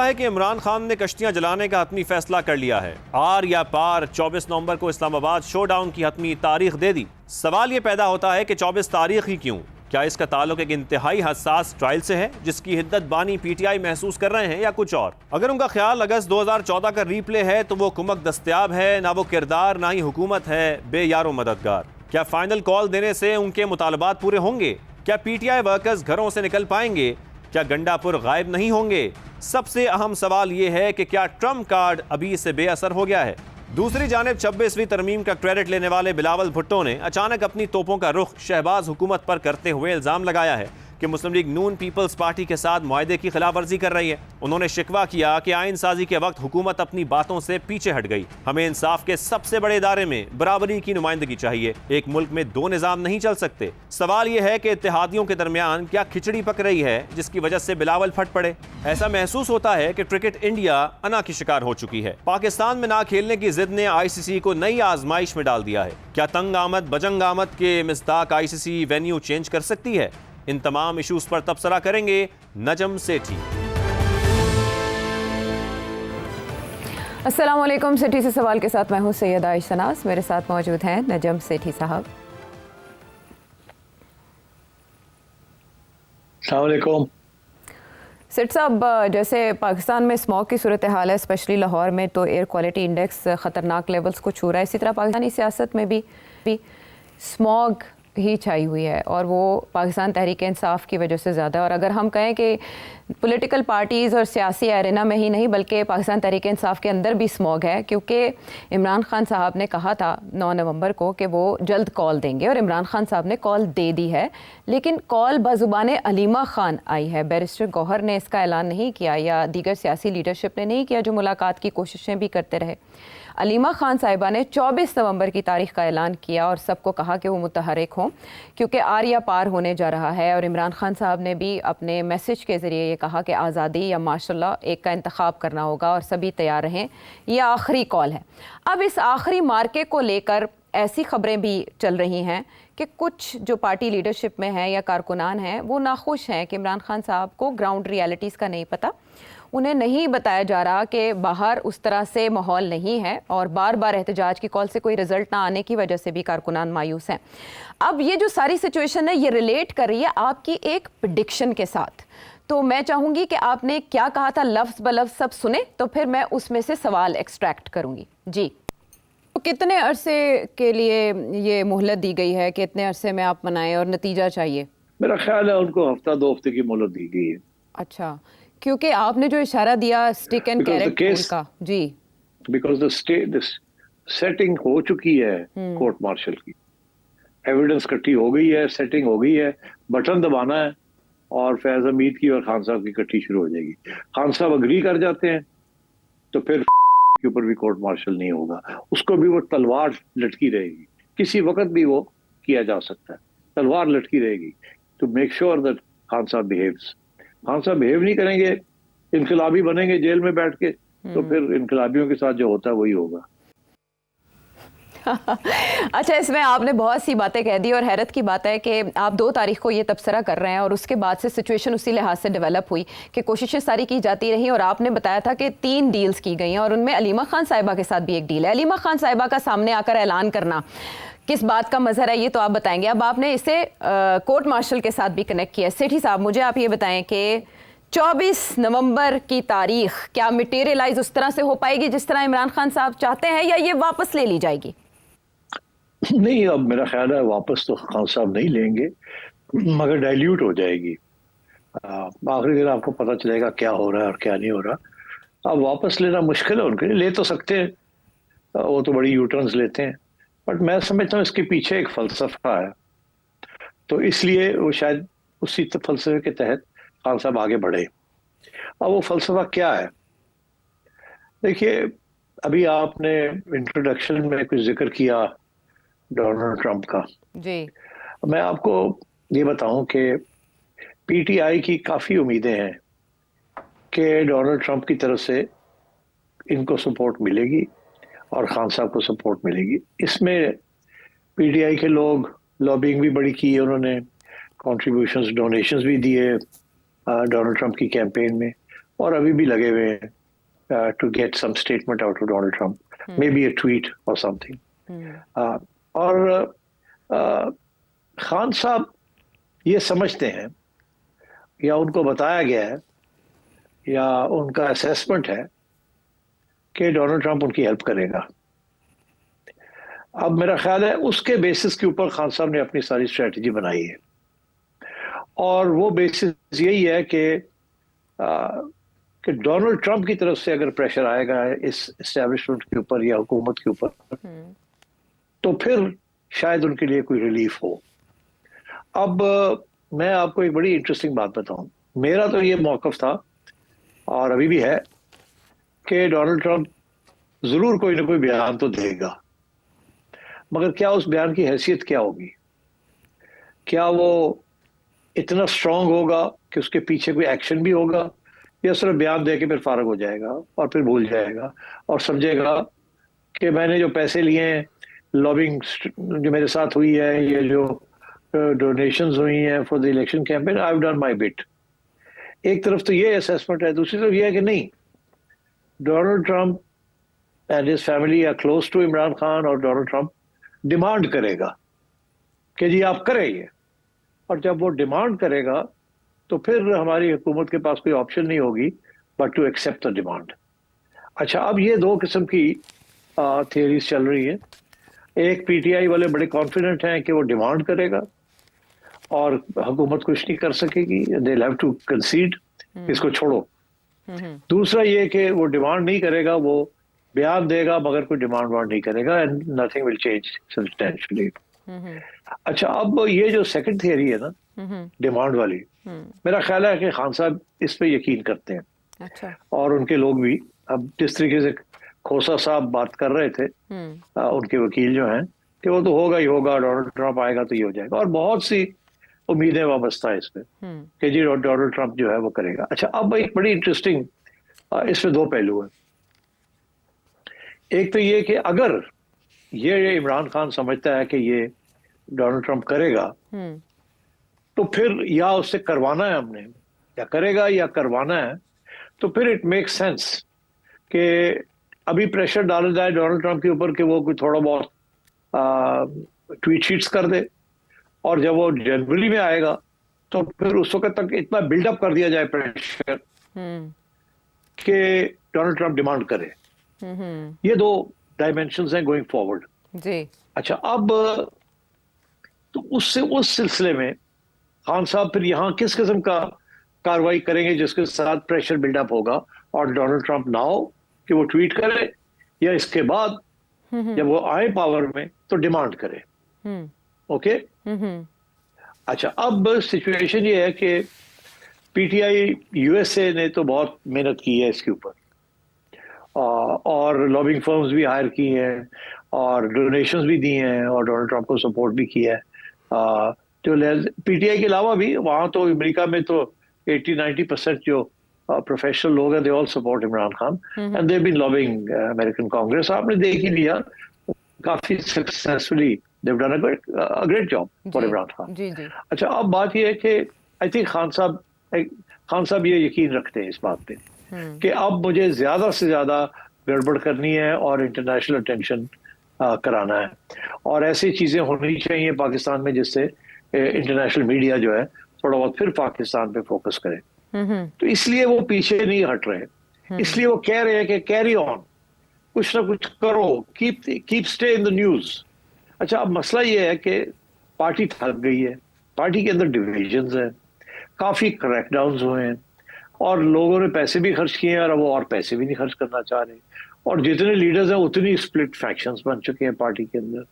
है कि इमरान खान ने कश्तियां जलाने का हतमी फैसला कर लिया है। आर या पार 24 नवंबर को इस्लामाबाद शोडाउन की हतमी तारीख दे दी। सवाल ये पैदा होता है कि 24 तारीख ही क्यों? क्या इसका ताल्लुक एक इंतहाई हसास ट्रायल से है जिसकी हिद्दत बानी पीटीआई महसूस कर रहे हैं, या कुछ और? अगर उनका ख्याल अगस्त 2014 का रीप्ले है तो वो कुमक दस्तयाब है, ना वो किरदार ना ही हुकूमत है बेयारो मददगार। क्या फाइनल कॉल देने से उनके मुतालबात पूरे होंगे? क्या पीटीआई वर्कर्स घरों से निकल पाएंगे? क्या गंडापुर गायब नहीं होंगे? सबसे अहम सवाल यह है कि क्या ट्रम्प कार्ड अभी से बेअसर हो गया है? दूसरी जानिब 26वीं तरमीम का क्रेडिट लेने वाले बिलावल भुट्टो ने अचानक अपनी तोपों का रुख शहबाज हुकूमत पर करते हुए इल्जाम लगाया है कि मुस्लिम लीग नून पीपल्स पार्टी के साथ मुआहदे की खिलाफ वर्जी कर रही है। उन्होंने शिकवा किया कि आइन साजी के वक्त हुकूमत अपनी बातों से पीछे हट गई। हमें इंसाफ के सबसे बड़े इदारे में बराबरी की नुमाइंदगी चाहिए। एक मुल्क में दो निजाम नहीं चल सकते। सवाल यह है कि इत्तेहादियों के दरमियान क्या खिचड़ी पक रही है जिसकी वजह से बिलावल फट पड़े? ऐसा महसूस होता है कि क्रिकेट इंडिया अना की शिकार हो चुकी है। पाकिस्तान में ना खेलने की जिद ने आईसीसी को नई आजमाइश में डाल दिया है। क्या तंग आमद बजंग आमद के मिस्ताक आईसीसी वेन्यू चेंज कर सकती है? इन तमाम इश्यूज पर तबसरा करेंगे नजम सेठी। अस्सलाम वालेकुम। सेठी से सवाल के साथ मैं हूं सैयदा आयशा नाज। मेरे साथ मौजूद हैं नजम सेठी साहब। अस्सलाम वालेकुम। सेठ साहब, जैसे पाकिस्तान में स्मॉग की सूरत हाल है, स्पेशली लाहौर में तो एयर क्वालिटी इंडेक्स ख़तरनाक लेवल्स को छू रहा है। इसी तरह पाकिस्तानी सियासत में भी स्मॉग ही छाई हुई है और वो पाकिस्तान तहरीक इंसाफ की वजह से ज़्यादा। और अगर हम कहें कि पॉलिटिकल पार्टीज़ और सियासी एरेना में ही नहीं बल्कि पाकिस्तान तहरीक इंसाफ के अंदर भी स्मॉग है, क्योंकि इमरान खान साहब ने कहा था 9 नवंबर को कि वो जल्द कॉल देंगे और इमरान खान साहब ने कॉल दे दी है, लेकिन कॉल बज़ुबान अलीमा खान आई है। बैरिस्टर गौहर ने इसका ऐलान नहीं किया या दीगर सियासी लीडरशिप ने नहीं किया जो मुलाकात की कोशिशें भी करते रहे। अलीमा खान साहिबा ने 24 नवंबर की तारीख का ऐलान किया और सबको कहा कि वो मुतहरिक हों क्योंकि आर या पार होने जा रहा है। और इमरान खान साहब ने भी अपने मैसेज के ज़रिए ये कहा कि आज़ादी या माशाल्लाह एक का इंतखाब करना होगा और सभी तैयार रहें, ये आखिरी कॉल है। अब इस आखिरी मार्के को लेकर ऐसी खबरें भी चल रही हैं कि कुछ जो पार्टी लीडरशिप में हैं या कारकुनान हैं वो नाखुश हैं कि इमरान खान साहब को ग्राउंड रियलिटीज़ का नहीं पता। उन्हें नहीं बताया जा रहा कि बाहर उस तरह से माहौल नहीं है और बार बार एहतजाज की कॉल से कोई रिजल्ट ना आने की वजह से भी कारकुनान मायूस हैं। अब ये जो सारी सिचुएशन है ये रिलेट कर रही है आपकी एक प्रेडिक्शन के साथ, तो मैं चाहूँगी कि आपने क्या कहा था लफ्ज़ ब लफ्ज़ सब सुने तो फिर मैं उसमें से सवाल एक्सट्रैक्ट करूँगी। जी, तो कितने अरसे के लिए ये मोहलत दी गई है कि इतने अरसे में आप मनाएं और नतीजा चाहिए? मेरा ख्याल है उनको हफ्ता 2 हफ्ते की मोहलत दी गई है। अच्छा, क्योंकि आपने जो इशारा दिया स्टिक एंड कैरेट रूल का। जी, बिकॉज द सेटिंग हो चुकी है कोर्ट मार्शल की, एविडेंस इकट्ठी हो गई है, सेटिंग हो गई है, बटन दबाना है और फैज हमीद की और खान साहब की इकट्ठी शुरू हो जाएगी। खान साहब अग्री कर जाते हैं तो फिर के ऊपर भी कोर्ट मार्शल नहीं होगा, उसको भी वो तलवार लटकी रहेगी, किसी वक्त भी वो किया जा सकता है, तलवार लटकी रहेगी to make sure that Khan साहब बिहेव्स। खान साहब बिहेव नहीं करेंगे, इनकलाबी बनेंगे जेल में बैठ के, तो फिर इनकलाबियों के साथ जो होता है वही होगा। अच्छा, इसमें आपने बहुत सी बातें कह दी और हैरत की बात है कि आप 2 तारीख को ये तबसरा कर रहे हैं और उसके बाद से सिचुएशन उसी लिहाज से डेवलप हुई कि कोशिशें सारी की जाती रही और आपने बताया था कि 3 डील्स की गई हैं और उनमें अलीमा खान साहिबा के साथ भी एक डील है। अलीमा खान साहिबा का सामने आकर ऐलान करना किस बात का मजहर है ये तो आप बताएंगे। अब आपने इसे कोर्ट मार्शल के साथ भी कनेक्ट किया। सेठी साहब, मुझे आप ये बताएं कि 24 नवंबर की तारीख क्या मटेरियलाइज उस तरह से हो पाएगी जिस तरह इमरान खान साहब चाहते हैं या ये वापस ले ली जाएगी? नहीं, अब मेरा ख्याल है वापस तो खान साहब नहीं लेंगे, मगर डाइल्यूट हो जाएगी। आखिरी दिन आपको पता चलेगा क्या हो रहा है और क्या नहीं हो रहा। अब वापस लेना मुश्किल है उनके लिए, ले तो सकते हैं, वो तो बड़ी यूटर्न्स लेते हैं, बट मैं समझता हूँ इसके पीछे एक फलसफा है, तो इसलिए वो शायद उसी फलसफे के तहत खान साहब आगे बढ़े। अब वो फलसफा क्या है? देखिए, अभी आपने इंट्रोडक्शन में कुछ जिक्र किया डोनाल्ड ट्रंप का। जी, मैं आपको ये बताऊं कि पीटीआई की काफ़ी उम्मीदें हैं कि डोनाल्ड ट्रंप की तरफ से इनको सपोर्ट मिलेगी और खान साहब को सपोर्ट मिलेगी। इसमें पीटीआई के लोग लॉबिंग भी बड़ी की है, उन्होंने कॉन्ट्रीब्यूशंस डोनेशंस भी दिए डोनाल्ड ट्रंप की कैंपेन में, और अभी भी लगे हुए हैं to get some statement out of Donald Trump, maybe a tweet और समथिंग। और खान साहब ये समझते हैं या उनको बताया गया है या उनका असेसमेंट है कि डोनाल्ड ट्रंप उनकी हेल्प करेगा। अब मेरा ख्याल है उसके बेसिस के ऊपर खान साहब ने अपनी सारी स्ट्रेटजी बनाई है, और वो बेसिस यही है कि डोनाल्ड ट्रंप की तरफ से अगर प्रेशर आएगा इस एस्टेब्लिशमेंट के ऊपर या हुकूमत के ऊपर, तो फिर शायद उनके लिए कोई रिलीफ हो। अब मैं आपको एक बड़ी इंटरेस्टिंग बात बताऊं, मेरा तो ये मौकफ था और अभी भी है कि डोनाल्ड ट्रंप जरूर कोई ना कोई बयान तो देगा, मगर क्या उस बयान की हैसियत क्या होगी? क्या वो इतना स्ट्रांग होगा कि उसके पीछे कोई एक्शन भी होगा, या सिर्फ बयान दे के फिर फारग हो जाएगा और फिर भूल जाएगा और समझेगा कि मैंने जो पैसे लिए हैं, लॉबिंग जो मेरे साथ हुई है, ये जो डोनेशंस हुई हैं for the election campaign, I have done my bit. एक तरफ तो ये असेसमेंट है, दूसरी तरफ ये है कि नहीं, Donald Trump and his family are close to Imran Khan, और डोनाल्ड ट्रंप डिमांड करेगा कि जी आप करें ये, और जब वो डिमांड करेगा तो फिर हमारी हुकूमत के पास कोई ऑप्शन नहीं होगी but to accept the demand. अच्छा, अब ये दो किस्म की थियरीज चल रही है। एक पीटीआई वाले बड़े कॉन्फिडेंट हैं कि वो डिमांड करेगा और हुकूमत कुछ नहीं कर सकेगी, दे हैव टू कंसीड, इसको छोड़ो। दूसरा ये कि वो डिमांड नहीं करेगा, वो बयान देगा मगर कोई डिमांड वांड नहीं करेगा, and nothing will change substantially. अच्छा, अब ये जो सेकंड थियरी है ना, डिमांड वाली, मेरा ख्याल है कि खान साहब इस पे यकीन करते हैं। अच्छा। और उनके लोग भी। अब जिस तरीके से खोसा साहब बात कर रहे थे, उनके वकील जो हैं, कि वो तो होगा ही होगा, डोनाल्ड ट्रंप आएगा तो ये हो जाएगा, और बहुत सी उम्मीदें वाबस्ता है इस पे कि जी डोनाल्ड ट्रंप जो है वो करेगा। अच्छा, अब एक बड़ी इंटरेस्टिंग इसमें दो पहलू है। एक तो ये कि अगर ये इमरान खान समझता है कि ये डोनाल्ड ट्रंप करेगा, तो फिर या उससे करवाना है हमने, या करेगा या करवाना है, तो फिर इट मेक सेंस कि अभी प्रेशर डाला जाए डोनाल्ड ट्रंप के ऊपर कि वो कोई थोड़ा बहुत ट्वीट शीट्स कर दे, और जब वो जनवरी में आएगा तो फिर उस वक्त तक इतना बिल्डअप कर दिया जाए प्रेशर कि डोनाल्ड ट्रंप डिमांड करे। ये दो डायमेंशंस हैं गोइंग फॉरवर्ड जी। अच्छा, अब तो उससे उस सिलसिले में खान साहब फिर यहाँ किस किस्म का कार्रवाई करेंगे जिसके साथ प्रेशर बिल्डअप होगा और डोनाल्ड ट्रंप ना हो कि वो ट्वीट करे, या इसके बाद जब वो आए पावर में तो डिमांड करे। ओके। अच्छा, अब सिचुएशन ये है कि पीटीआई यूएसए ने तो बहुत मेहनत की है इसके ऊपर, और लॉबिंग फर्म्स भी हायर की हैं और डोनेशंस भी दी हैं और डोनाल्ड ट्रंप को सपोर्ट भी किया है। तो पीटीआई के अलावा भी वहाँ तो अमेरिका में तो 80-90% जो प्रोफेशनल लोग हैं, they all support Imran Khan, and they been lobbying American Congress. आपने देख ही लिया, काफी successfully they have done a great job for Imran Khan. जी जी। अच्छा, अब बात ये है कि आई थिंक खान साहब ये यकीन रखते हैं इस बात पे कि अब मुझे ज्यादा से ज्यादा गड़बड़ करनी है और इंटरनेशनल अटेंशन कराना है, और ऐसी चीजें होनी चाहिए पाकिस्तान में जिससे इंटरनेशनल मीडिया जो है थोड़ा बहुत फिर पाकिस्तान पे फोकस करे। तो इसलिए वो पीछे नहीं हट रहे, इसलिए वो कह रहे हैं कि कैरी ऑन, कुछ ना कुछ करो, keep stay in the news. अच्छा, अब मसला ये है कि पार्टी थक गई है, पार्टी के अंदर डिविजन्स हैं, काफी क्रैकडाउन्स हुए हैं, और लोगों ने पैसे भी खर्च किए हैं और वो और पैसे भी नहीं खर्च करना चाह रहे, और जितने लीडर्स हैं उतनी स्प्लिट फैक्शंस बन चुके हैं पार्टी के अंदर।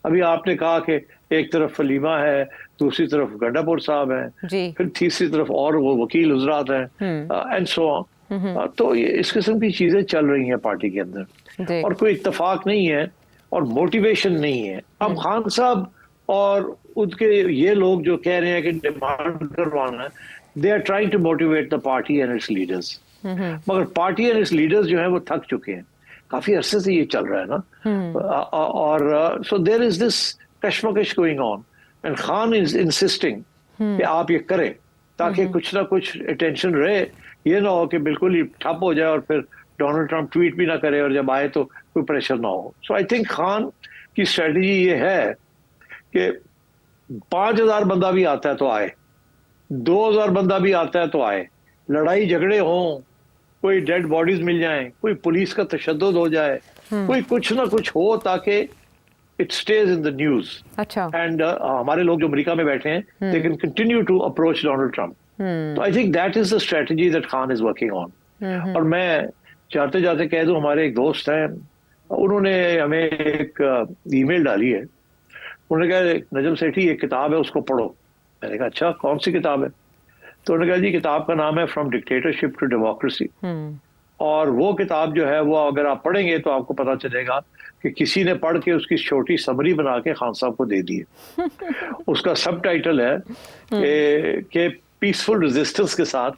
अभी आपने कहा कि एक तरफ फलीमा है, दूसरी तरफ गंडापुर साहब हैं, फिर तीसरी तरफ और वो वकील हुजरात हैं, एंड सो ऑन। तो ये इस किस्म की चीजें चल रही हैं पार्टी के अंदर, और कोई इत्तेफाक नहीं है और मोटिवेशन नहीं है। अब खान साहब और उनके ये लोग जो कह रहे हैं कि डिमांड करवाना है, they are trying to motivate the party and its leaders, मगर पार्टी एंड इट्स लीडर्स जो है वो थक चुके हैं, काफी अरसे से ये चल रहा है ना, और सो देयर इज दिस कशमकश going on, and Khan is insisting कि आप ये करें ताकि कुछ ना कुछ अटेंशन रहे ये ना हो कि बिल्कुल ही ठप हो जाए और फिर डोनाल्ड ट्रंप ट्वीट भी ना करे और जब आए तो कोई प्रेशर ना हो। सो आई थिंक खान की स्ट्रेटजी ये है कि 5,000 बंदा भी आता है तो आए, 2,000 बंदा भी आता है तो आए, लड़ाई झगड़े हों, कोई डेड बॉडीज मिल जाएं, कोई पुलिस का तशद्दुद हो जाए, कोई कुछ ना कुछ हो ताकि it stays in the news. अच्छा। एंड हमारे लोग जो अमेरिका में बैठे हैं they can continue to approach Donald Trump. तो I think that is the strategy that Khan is working on. और मैं जाते जाते कह दूं, हमारे एक दोस्त हैं, उन्होंने हमें एक ईमेल डाली है। उन्होंने कहा नजम सेठी एक किताब है उसको पढ़ो। मैंने कहा अच्छा कौन सी किताब है? तो उन्होंने कहा जी किताब का नाम है फ्रॉम डिक्टेटरशिप टू डेमोक्रेसी। और वो किताब जो है वो अगर आप पढ़ेंगे तो आपको पता चलेगा कि किसी ने पढ़ के उसकी छोटी समरी बना के खान साहब को दे दी है। उसका सब टाइटल है कि पीसफुल रेजिस्टेंस के साथ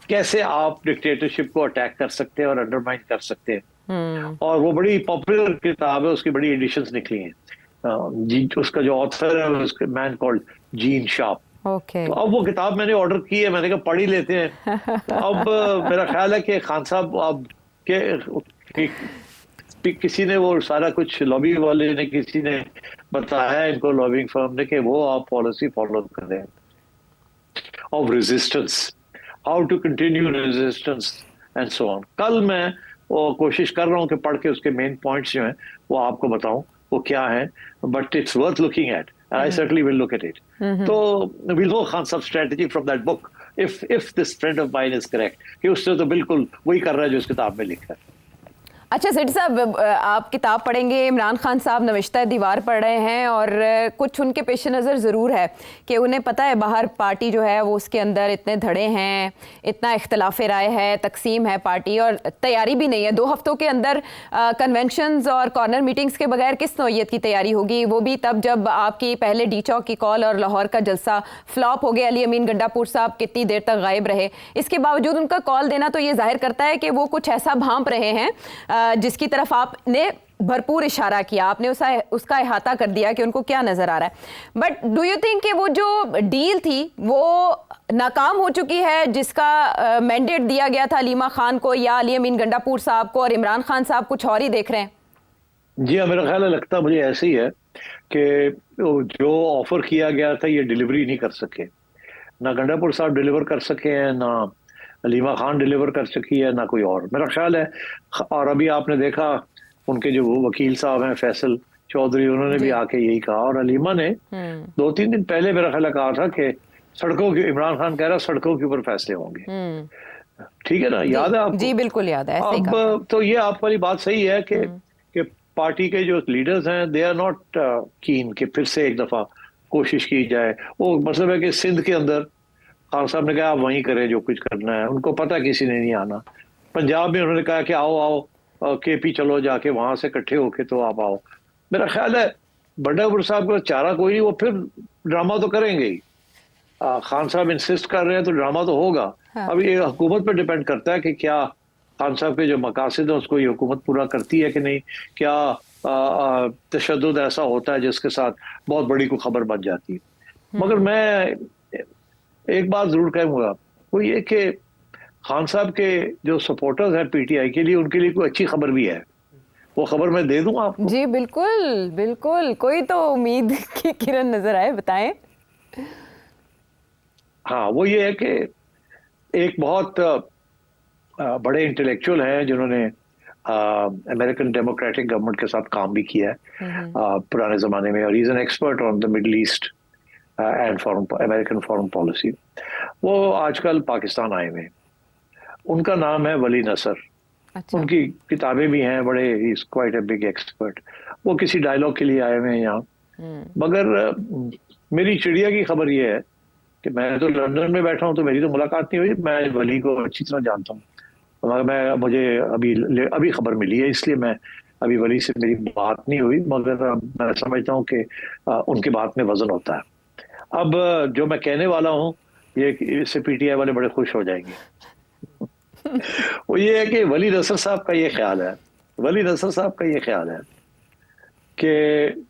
कैसे आप डिक्टेटरशिप को अटैक कर सकते हैं और अंडरमाइन कर सकते हैं। और वो बड़ी पॉपुलर किताब है, उसकी बड़ी एडिशंस निकली हैं। उसका जो ऑथर है उसका man called gene sharp. Okay. तो अब वो किताब मैंने ऑर्डर की है, मैंने कहा पढ़ ही लेते हैं। तो अब मेरा ख्याल है कि खान साहब अब के किसी ने वो सारा कुछ लॉबी वाले ने किसी ने बताया इनको, लॉबिंग फर्म ने, कि वो आप पॉलिसी फॉलो करें of resistance, how to continue resistance and so on. कल मैं वो कोशिश कर रहा हूँ कि पढ़ के उसके मेन पॉइंट्स जो हैं वो आपको बताऊं वो क्या है, but it's worth looking at. I certainly will look at it. So we'll know Khan Saab's strategy from that book, if this friend of mine is correct कि उससे तो बिल्कुल वही कर रहा है जो इस किताब में लिखा है। अच्छा सेठी साहब, आप किताब पढ़ेंगे, इमरान खान साहब नविश्ता दीवार पढ़ रहे हैं और कुछ उनके पेश नज़र ज़रूर है कि उन्हें पता है बाहर पार्टी जो है वो उसके अंदर इतने धड़े हैं, इतना इख्तलाफ राय है, तकसीम है पार्टी, और तैयारी भी नहीं है। 2 हफ्तों के अंदर कन्वेंशंस और कॉर्नर मीटिंग्स के बगैर किस नौइयत की तैयारी होगी? वो भी तब जब आपकी पहले डी चौक की कॉल और लाहौर का जलसा फ्लॉप हो गया, अली अमीन गंडापुर साहब कितनी देर तक गायब रहे। इसके बावजूद उनका कॉल देना तो ये जाहिर करता है कि वो कुछ ऐसा भांप रहे हैं जिसकी तरफ आपने भरपूर इशारा किया, आपने उसका इहाता कर दिया कि उनको क्या नजर आ रहा है। बट डू यू थिंक कि वो जो डील थी वो नाकाम हो चुकी है जिसका मैंडेट दिया गया था अलीमा खान को, या अली अमीन गंडापुर साहब को, और इमरान खान साहब कुछ और ही देख रहे हैं? जी हाँ, मेरा ख्याल है, लगता मुझे ऐसे ही है कि जो ऑफर किया गया था ये डिलीवरी नहीं कर सके। ना गंडापुर साहब डिलीवर कर सके हैं, ना अलीमा खान डिलीवर कर सकी है, ना कोई और, मेरा ख्याल है। और अभी आपने देखा उनके जो वकील साहब हैं फैसल चौधरी, उन्होंने भी आके यही कहा, और अलीमा ने 2-3 दिन पहले मेरा ख्याल कहा था कि सड़कों की, इमरान खान कह रहा सड़कों के ऊपर फैसले होंगे। ठीक है ना, याद है आपको? जी बिल्कुल याद है। अब तो ये आप वाली बात सही है कि पार्टी के जो लीडर्स हैं दे आर नॉट कीन कि फिर से एक दफा कोशिश की जाए। वो मतलब है कि सिंध के अंदर खान साहब ने कहा आप वहीं करें जो कुछ करना है, उनको पता किसी ने नहीं आना। पंजाब में उन्होंने कहा कि आओ आओ केपी चलो जाके वहां से इकट्ठे होके तो आप आओ। मेरा ख्याल है बंडापुर साहब को चारा कोई नहीं, वो फिर ड्रामा तो करेंगे ही। खान साहब इंसिस्ट कर रहे हैं तो ड्रामा तो होगा। हाँ। अब ये हुकूमत पर डिपेंड करता है कि क्या खान साहब के जो मकासद है उसको ये हुकूमत पूरा करती है कि नहीं। क्या तशद्दुद ऐसा होता है जिसके साथ बहुत बड़ी कोई खबर बन जाती है। मगर मैं एक बात जरूर कहूंगा, वो ये कि खान साहब के जो सपोर्टर्स हैं पीटीआई के लिए, उनके लिए कोई अच्छी खबर भी है। वो खबर मैं दे दूं आपको? जी बिल्कुल बिल्कुल, कोई तो उम्मीद की किरण नजर आए, बताएं। हाँ, वो ये है कि एक बहुत बड़े इंटेलेक्चुअल हैं जिन्होंने अमेरिकन डेमोक्रेटिक गवर्नमेंट के साथ काम भी किया है पुराने जमाने में, और he is an expert on the middle east and American foreign policy. वो आजकल पाकिस्तान आए हुए हैं। उनका नाम है वली नसर। अच्छा। उनकी किताबें भी हैं, बड़े ही क्वाइट अ बिग एक्सपर्ट। वो किसी डायलॉग के लिए आए हुए हैं यहाँ। मगर मेरी चिड़िया की खबर ये है कि मैं तो लंदन में बैठा हूँ तो मेरी तो मुलाकात नहीं हुई। मैं वली को अच्छी तरह जानता हूँ, मगर मुझे अभी खबर मिली है, इसलिए मैं अभी वली से मेरी बात नहीं हुई। मगर मैं समझता हूँ कि उनकी बात में वजन होता है। अब जो मैं कहने वाला हूँ ये इससे पीटीआई वाले बड़े खुश हो जाएंगे। वो ये है कि वली नसर साहब का ये ख्याल है, वली नसर साहब का ये ख्याल है कि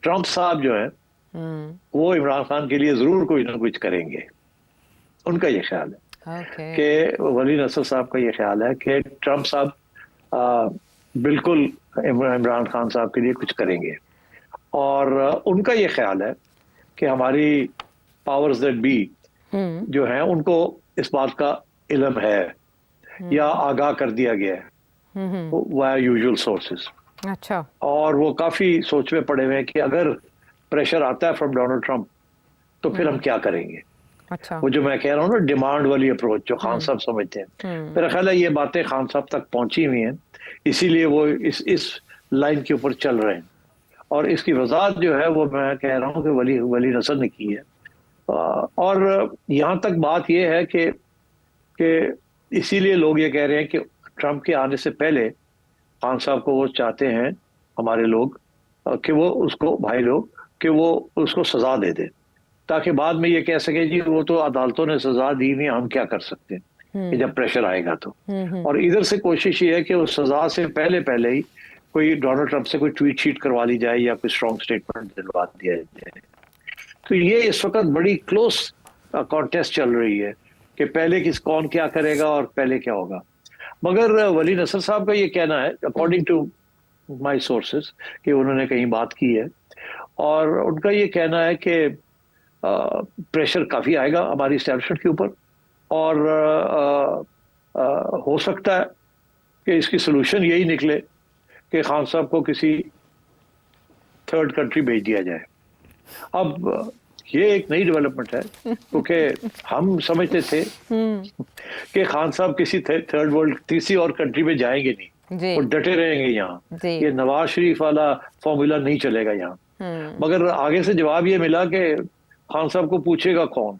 ट्रंप साहब जो है वो इमरान खान के लिए जरूर कुछ ना कुछ करेंगे। उनका ये ख्याल है। ओके कि वली नसर साहब का ये ख्याल है कि ट्रम्प साहब बिल्कुल इमरान खान साहब के लिए कुछ करेंगे, और उनका ये ख्याल है कि हमारी पावर्स दैट बी जो हैं उनको इस बात का इल्म है या आगाह कर दिया गया है वाया यूजुअल सोर्सेज, अच्छा और वो काफी सोच में पड़े हुए हैं कि अगर प्रेशर आता है फ्रॉम डोनाल्ड ट्रम्प तो फिर हम क्या करेंगे। अच्छा वो जो मैं कह रहा हूँ ना डिमांड वाली अप्रोच जो खान साहब समझते हैं, मेरा ख्याल है ये बातें खान साहब तक पहुंची हुई हैं, इसीलिए वो इस लाइन के ऊपर चल रहे हैं, और इसकी वजाहत जो है वो मैं कह रहा हूँ कि वली नसर ने की है। और यहाँ तक बात ये है कि इसीलिए लोग ये कह रहे हैं कि ट्रम्प के आने से पहले खान साहब को वो चाहते हैं हमारे लोग कि वो उसको भाई लोग कि वो उसको सजा दे दे, ताकि बाद में ये कह सके जी वो तो अदालतों ने सजा दी नहीं, हम क्या कर सकते हैं कि जब प्रेशर आएगा तो। और इधर से कोशिश ये है कि उस सजा से पहले ही कोई डोनाल्ड ट्रम्प से कोई ट्वीट शीट करवा ली जाए या कोई स्ट्रॉन्ग स्टेटमेंट दिलवा दिया जाए। तो ये इस वक्त बड़ी क्लोज कॉन्टेस्ट चल रही है कि पहले कौन क्या करेगा और पहले क्या होगा। मगर वली नसर साहब का ये कहना है अकॉर्डिंग टू माय सोर्सेस कि उन्होंने कहीं बात की है, और उनका ये कहना है कि प्रेशर काफ़ी आएगा हमारी एस्टैब्लिशमेंट के ऊपर, और हो सकता है कि इसकी सोल्यूशन यही निकले कि खान साहब को किसी थर्ड कंट्री भेज दिया जाए। अब ये एक नई डेवलपमेंट है, क्योंकि हम समझते थे कि खान साहब किसी थर्ड वर्ल्ड किसी और कंट्री में जाएंगे नहीं, वो डटे रहेंगे यहाँ, ये नवाज शरीफ वाला फॉर्मूला नहीं चलेगा यहाँ। मगर आगे से जवाब ये मिला कि खान साहब को पूछेगा कौन,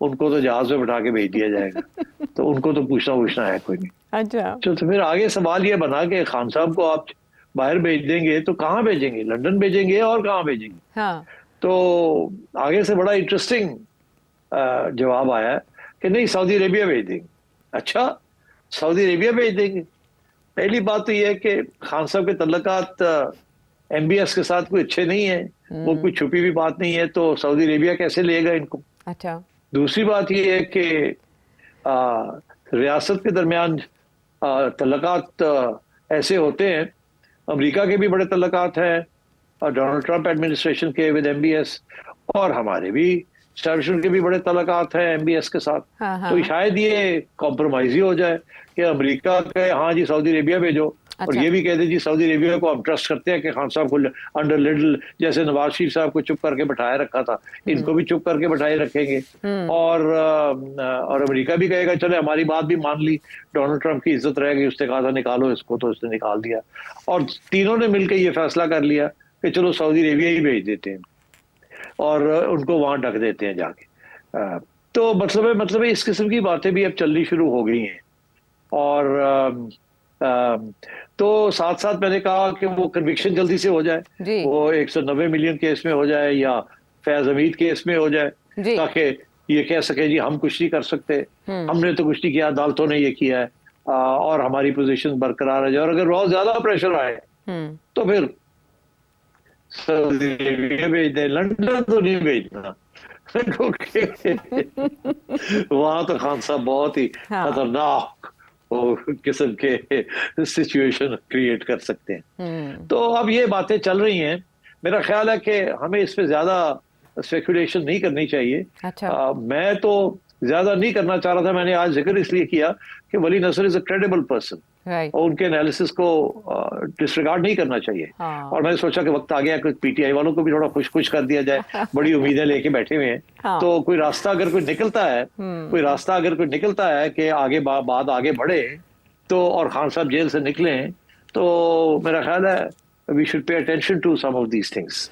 उनको तो जहाज में बैठा के भेज दिया जाएगा, तो उनको तो पूछना है कोई नहीं। अच्छा तो फिर आगे सवाल ये बना कि खान साहब को आप बाहर भेज देंगे तो कहाँ भेजेंगे, लंदन भेजेंगे और कहाँ भेजेंगे। हाँ तो आगे से बड़ा इंटरेस्टिंग जवाब आया कि नहीं सऊदी अरेबिया भेज देंगे। अच्छा सऊदी अरेबिया भेज देंगे। पहली बात तो यह है कि खान साहब के तल्लुकात MBS के साथ कोई अच्छे नहीं है, वो कोई छुपी हुई बात नहीं है, तो सऊदी अरेबिया कैसे लेगा इनको। अच्छा दूसरी बात यह है कि रियासत के दरमियान तल्लुकात ऐसे होते हैं, अमेरिका के भी बड़े तल्लुकात हैं डोनाल्ड ट्रम्प एडमिनिस्ट्रेशन के विद MBS, और हमारे भी एस्टैब्लिशमेंट के भी बड़े तल्लुकात हैं MBS के साथ। तो शायद ये कॉम्प्रोमाइज ही हो जाए कि अमेरिका कहे हाँ जी सऊदी अरेबिया भेजो, और ये भी कहते जी सऊदी अरेबिया को हम ट्रस्ट करते हैं कि खान साहब को अंडर लिटिल जैसे नवाज शरीफ साहब को चुप करके बैठाए रखा था, इनको भी चुप करके बैठाए रखेंगे। और अमेरिका भी कहेगा चले हमारी बात भी मान ली, डोनाल्ड ट्रम्प की इज्जत रहेगी, उसने कहा था निकालो इसको तो उसने निकाल दिया, और तीनों ने मिलकर ये फैसला कर लिया कि चलो सऊदी अरेबिया ही भेज देते हैं और उनको वहां ढक देते हैं जाके। तो मतलब है इस किस्म की बातें भी अब चलनी शुरू हो गई हैं। और तो साथ साथ मैंने कहा कि वो कन्विक्शन जल्दी से हो जाए, वो 190 मिलियन केस में हो जाए या फैज हमीद केस में हो जाए, ताकि ये कह सके जी हम कुछ नहीं कर सकते, हमने तो कुछ नहीं किया, अदालतों ने ये किया है, और हमारी पोजीशन बरकरार है। और अगर बहुत ज्यादा प्रेशर आए तो फिर सऊदी अरेबिया भेज दें, लंदन तो नहीं भेजना क्योंकि वहां तो खान साहब बहुत ही खतरनाक किस्म के सिचुएशन क्रिएट कर सकते हैं। तो अब ये बातें चल रही हैं, मेरा ख्याल है कि हमें इस पे ज्यादा स्पेकुलेशन नहीं करनी चाहिए। अच्छा। मैं तो ज्यादा नहीं करना चाह रहा था, मैंने आज जिक्र इसलिए किया कि वली नसर इज अ क्रेडिबल पर्सन, और उनके एनालिसिस को डिसरिगार्ड नहीं करना चाहिए। और मैंने सोचा कि वक्त आ गया कि PTI वालों को भी थोड़ा खुश कर दिया जाए, बड़ी उम्मीदें लेके बैठे हुए हैं। तो कोई रास्ता अगर कोई निकलता है कि आगे बात आगे बढ़े तो, और खान साहब जेल से निकले, तो मेरा ख्याल है we should pay attention to some of these things.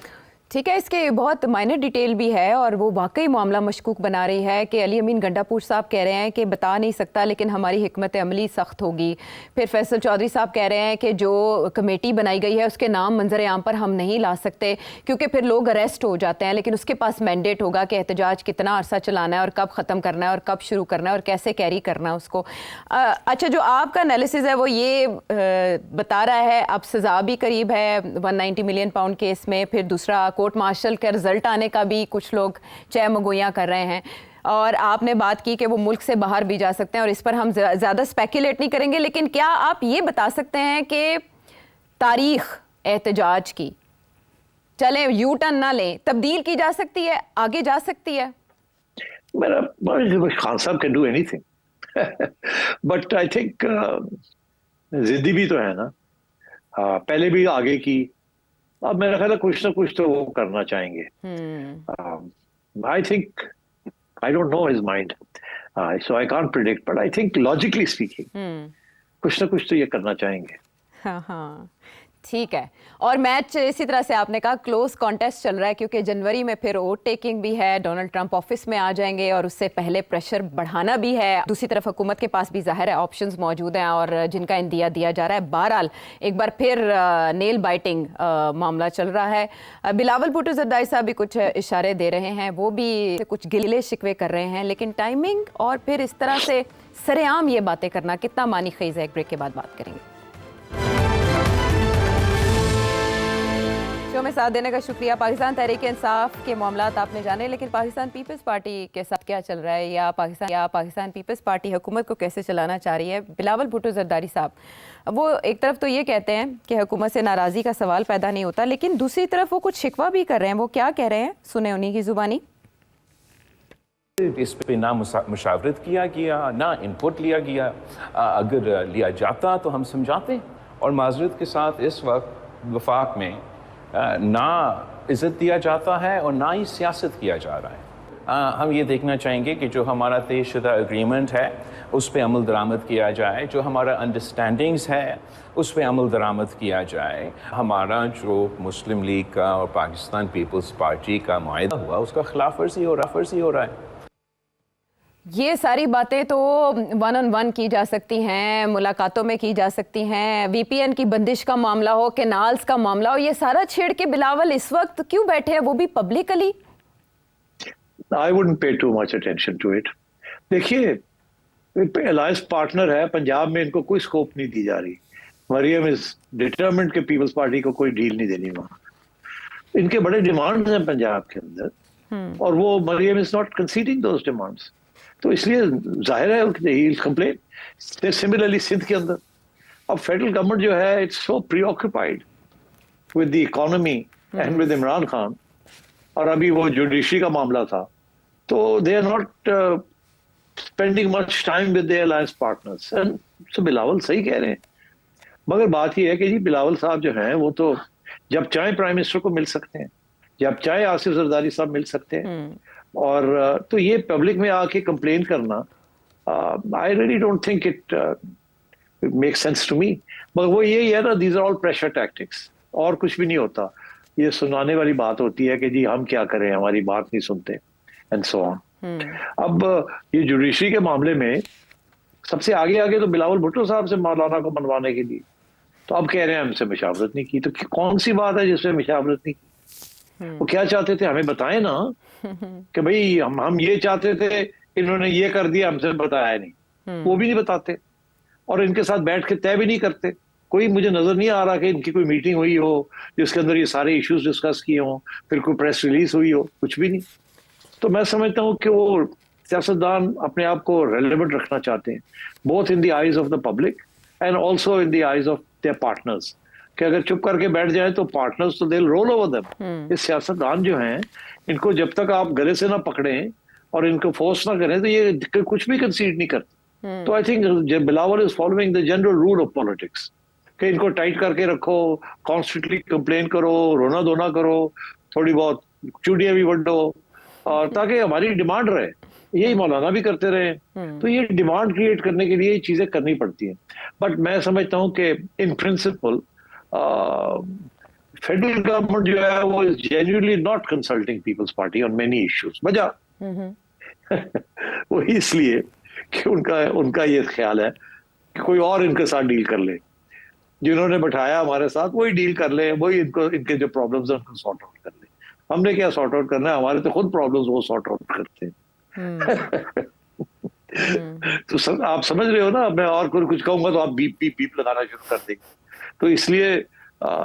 ठीक है, इसके बहुत माइनर डिटेल भी है और वो वाकई मामला मशकूक बना रही है कि अली अमीन गंडापुर साहब कह रहे हैं कि बता नहीं सकता लेकिन हमारी हिकमत अमली सख्त होगी। फिर फैसल चौधरी साहब कह रहे हैं कि जो कमेटी बनाई गई है उसके नाम मंजर आम पर हम नहीं ला सकते क्योंकि फिर लोग अरेस्ट हो जाते हैं, लेकिन उसके पास मैंडेट होगा कि एहतजाज कितना अरसा चलाना है और कब ख़त्म करना है और कब शुरू करना है और कैसे कैरी करना है उसको। अच्छा, जो आपका एनालिसिस है वो ये बता रहा है अब सज़ा भी करीब है 190 मिलियन पाउंड केस में, फिर दूसरा कोर्ट मार्शल का रिजल्ट आने का भी कुछ लोग चह मगोइयाँ कर रहे हैं, और आपने बात की कि वो मुल्क से बाहर भी जा सकते हैं, और इस पर हम ज़्यादा स्पेकुलेट नहीं करेंगे, लेकिन क्या आप ये बता सकते हैं कि तारीख एहतजाज की, चले यू टर्न ना लें, तब्दील की जा सकती है, आगे जा सकती है? खान साहब can do anything, but I think जिद्दी भी तो है ना। पहले भी आगे की, अब मेरा ख्याल है कुछ ना कुछ तो वो करना चाहेंगे। I think, I don't know his mind, so I can't predict, but I think logically speaking कुछ ना कुछ तो ये करना चाहेंगे। हाँ हाँ, ठीक है। और मैच इसी तरह से आपने कहा क्लोज कॉन्टेस्ट चल रहा है, क्योंकि जनवरी में फिर वोट टेकिंग भी है, डोनाल्ड ट्रंप ऑफिस में आ जाएंगे और उससे पहले प्रेशर बढ़ाना भी है। दूसरी तरफ हुकूमत के पास भी जाहिर है ऑप्शंस मौजूद हैं और जिनका इंदिया दिया जा रहा है। बहरहाल एक बार फिर नेल बाइटिंग मामला चल रहा है। बिलावल भुट्टो जरदारी साहब भी कुछ इशारे दे रहे हैं, वो भी कुछ गिले शिकवे कर रहे हैं, लेकिन टाइमिंग और फिर इस तरह से सरेआम ये बातें करना कितना मानी खेज है, एक ब्रेक के बाद बात करेंगे। शो में साथ देने का शुक्रिया। पाकिस्तान तहरीक इंसाफ के मामलात आपने जाने, लेकिन पाकिस्तान पीपल्स पार्टी के साथ क्या चल रहा है, या पाकिस्तान पीपल्स पार्टी हुकूमत को कैसे चलाना चाह रही है? बिलावल भुट्टो जरदारी साहब वो एक तरफ तो ये कहते हैं कि हुकूमत से नाराज़गी का सवाल पैदा नहीं होता, लेकिन दूसरी तरफ वो कुछ शिकवा भी कर रहे हैं। वो क्या कह रहे हैं, सुने उन्हीं की जुबानी। इस पे ना मुशावरत किया गया, ना इनपुट लिया गया। अगर लिया जाता तो हम समझाते, और माजरत के साथ इस वक्त वफाक में ना इज़्ज़त दिया जाता है और ना ही सियासत किया जा रहा है। हम ये देखना चाहेंगे कि जो हमारा तयशुदा एग्रीमेंट है उस पर अमल दरामद किया जाए, जो हमारा अंडरस्टैंडिंग्स है उस पर अमल दरामद किया जाए। हमारा जो मुस्लिम लीग का और पाकिस्तान पीपल्स पार्टी का मुआहदा हुआ उसका खिलाफ वर्जी हो रहा है। ये सारी बातें तो 1-on-1 की जा सकती हैं, मुलाकातों में की जा सकती हैं। वीपीएन की बंदिश का मामला हो, कैनाल्स का मामला हो, ये सारा छेड़ के बिलावल इस वक्त क्यों बैठे हैं, वो भी publicly? I wouldn't pay too much attention to it. देखिए, अलायंस पार्टनर है, पंजाब में इनको कोई स्कोप नहीं दी जा रही। मरियम इज डिटरमिन्ड कि पीपल्स पार्टी को कोई डील नहीं देनी वहां। इनके बड़े डिमांड्स हैं पंजाब के अंदर, और वो Maryam is not conceding those demands, तो इसलिए जाहिर है he will complain. Similarly Sindh के अंदर अब फेडरल गवर्नमेंट जो है it's so preoccupied with the economy and with Imran Khan, और अभी वो जुडिशरी का मामला था, तो they are not spending much time with their alliance partners. And so Bilawal सही कह रहे हैं, मगर बात यह है कि जी बिलावल साहब जो हैं वो तो जब चाहे प्राइम मिनिस्टर को मिल सकते हैं, जब चाहे आसिफ जरदारी साहब मिल सकते हैं, और तो ये पब्लिक में आके कंप्लेन करना, I really don't think it make sense to me. मगर वो यही है ना, these are all pressure tactics, और कुछ भी नहीं होता। ये सुनाने वाली बात होती है कि जी हम क्या करें, हमारी बात नहीं सुनते, एंड सो ऑन। अब ये जुडिशरी के मामले में सबसे आगे तो बिलावल भुट्टो साहब से मौलाना को मनवाने के लिए, तो अब कह रहे हैं हमसे मशावरत नहीं की। तो कौन सी बात है जिसमें मशावरत नहीं की? वो क्या चाहते थे हमें बताएं ना, कि भाई हम ये चाहते थे, इन्होंने ये कर दिया, हमसे बताया नहीं। वो भी नहीं बताते, और इनके साथ बैठ के तय भी नहीं करते। कोई मुझे नजर नहीं आ रहा कि इनकी कोई मीटिंग हुई हो जिसके अंदर ये सारे इश्यूज डिस्कस किए हों, फिर कोई प्रेस रिलीज हुई हो, कुछ भी नहीं। तो मैं समझता हूँ कि वो सियासतदान अपने आप को रेलेवेंट रखना चाहते हैं, both in the eyes of the public and also in the eyes of their partners, कि अगर चुप करके बैठ जाए तो पार्टनर्स तो they will roll over them. ये सियासतदान जो हैं, इनको जब तक आप गले से ना पकड़ें और इनको फोर्स ना करें, तो ये कुछ भी कंसीड नहीं करते। तो I think Bilawal is following the general rule of politics, कि इनको टाइट करके रखो, कॉन्स्टेंटली कंप्लेन करो, रोना धोना करो, थोड़ी बहुत चूड़ियां भी बंटो, और ताकि हमारी डिमांड रहे। यही मौलाना भी करते रहे। तो ये डिमांड क्रिएट करने के लिए ये चीजें करनी पड़ती हैं। बट मैं समझता हूँ कि इन प्रिंसिपल फेडरल गवर्नमेंट जो है वो is genuinely not consulting people's party on many issues. वजह वो इसलिए कि उनका ये ख्याल है कि कोई और इनके साथ डील कर ले, जिन्होंने बैठाया हमारे साथ वही डील कर ले, वही इनके जो प्रॉब्लम्स है उनको सॉर्ट आउट कर ले। हमने क्या सॉर्ट आउट करना है, हमारे तो खुद प्रॉब्लम्स वो सॉर्ट आउट करते हैं। तो आप समझ रहे हो ना, मैं और कुछ कहूंगा तो आप बीप बीप बीप लगाना शुरू कर देंगे। तो इसलिए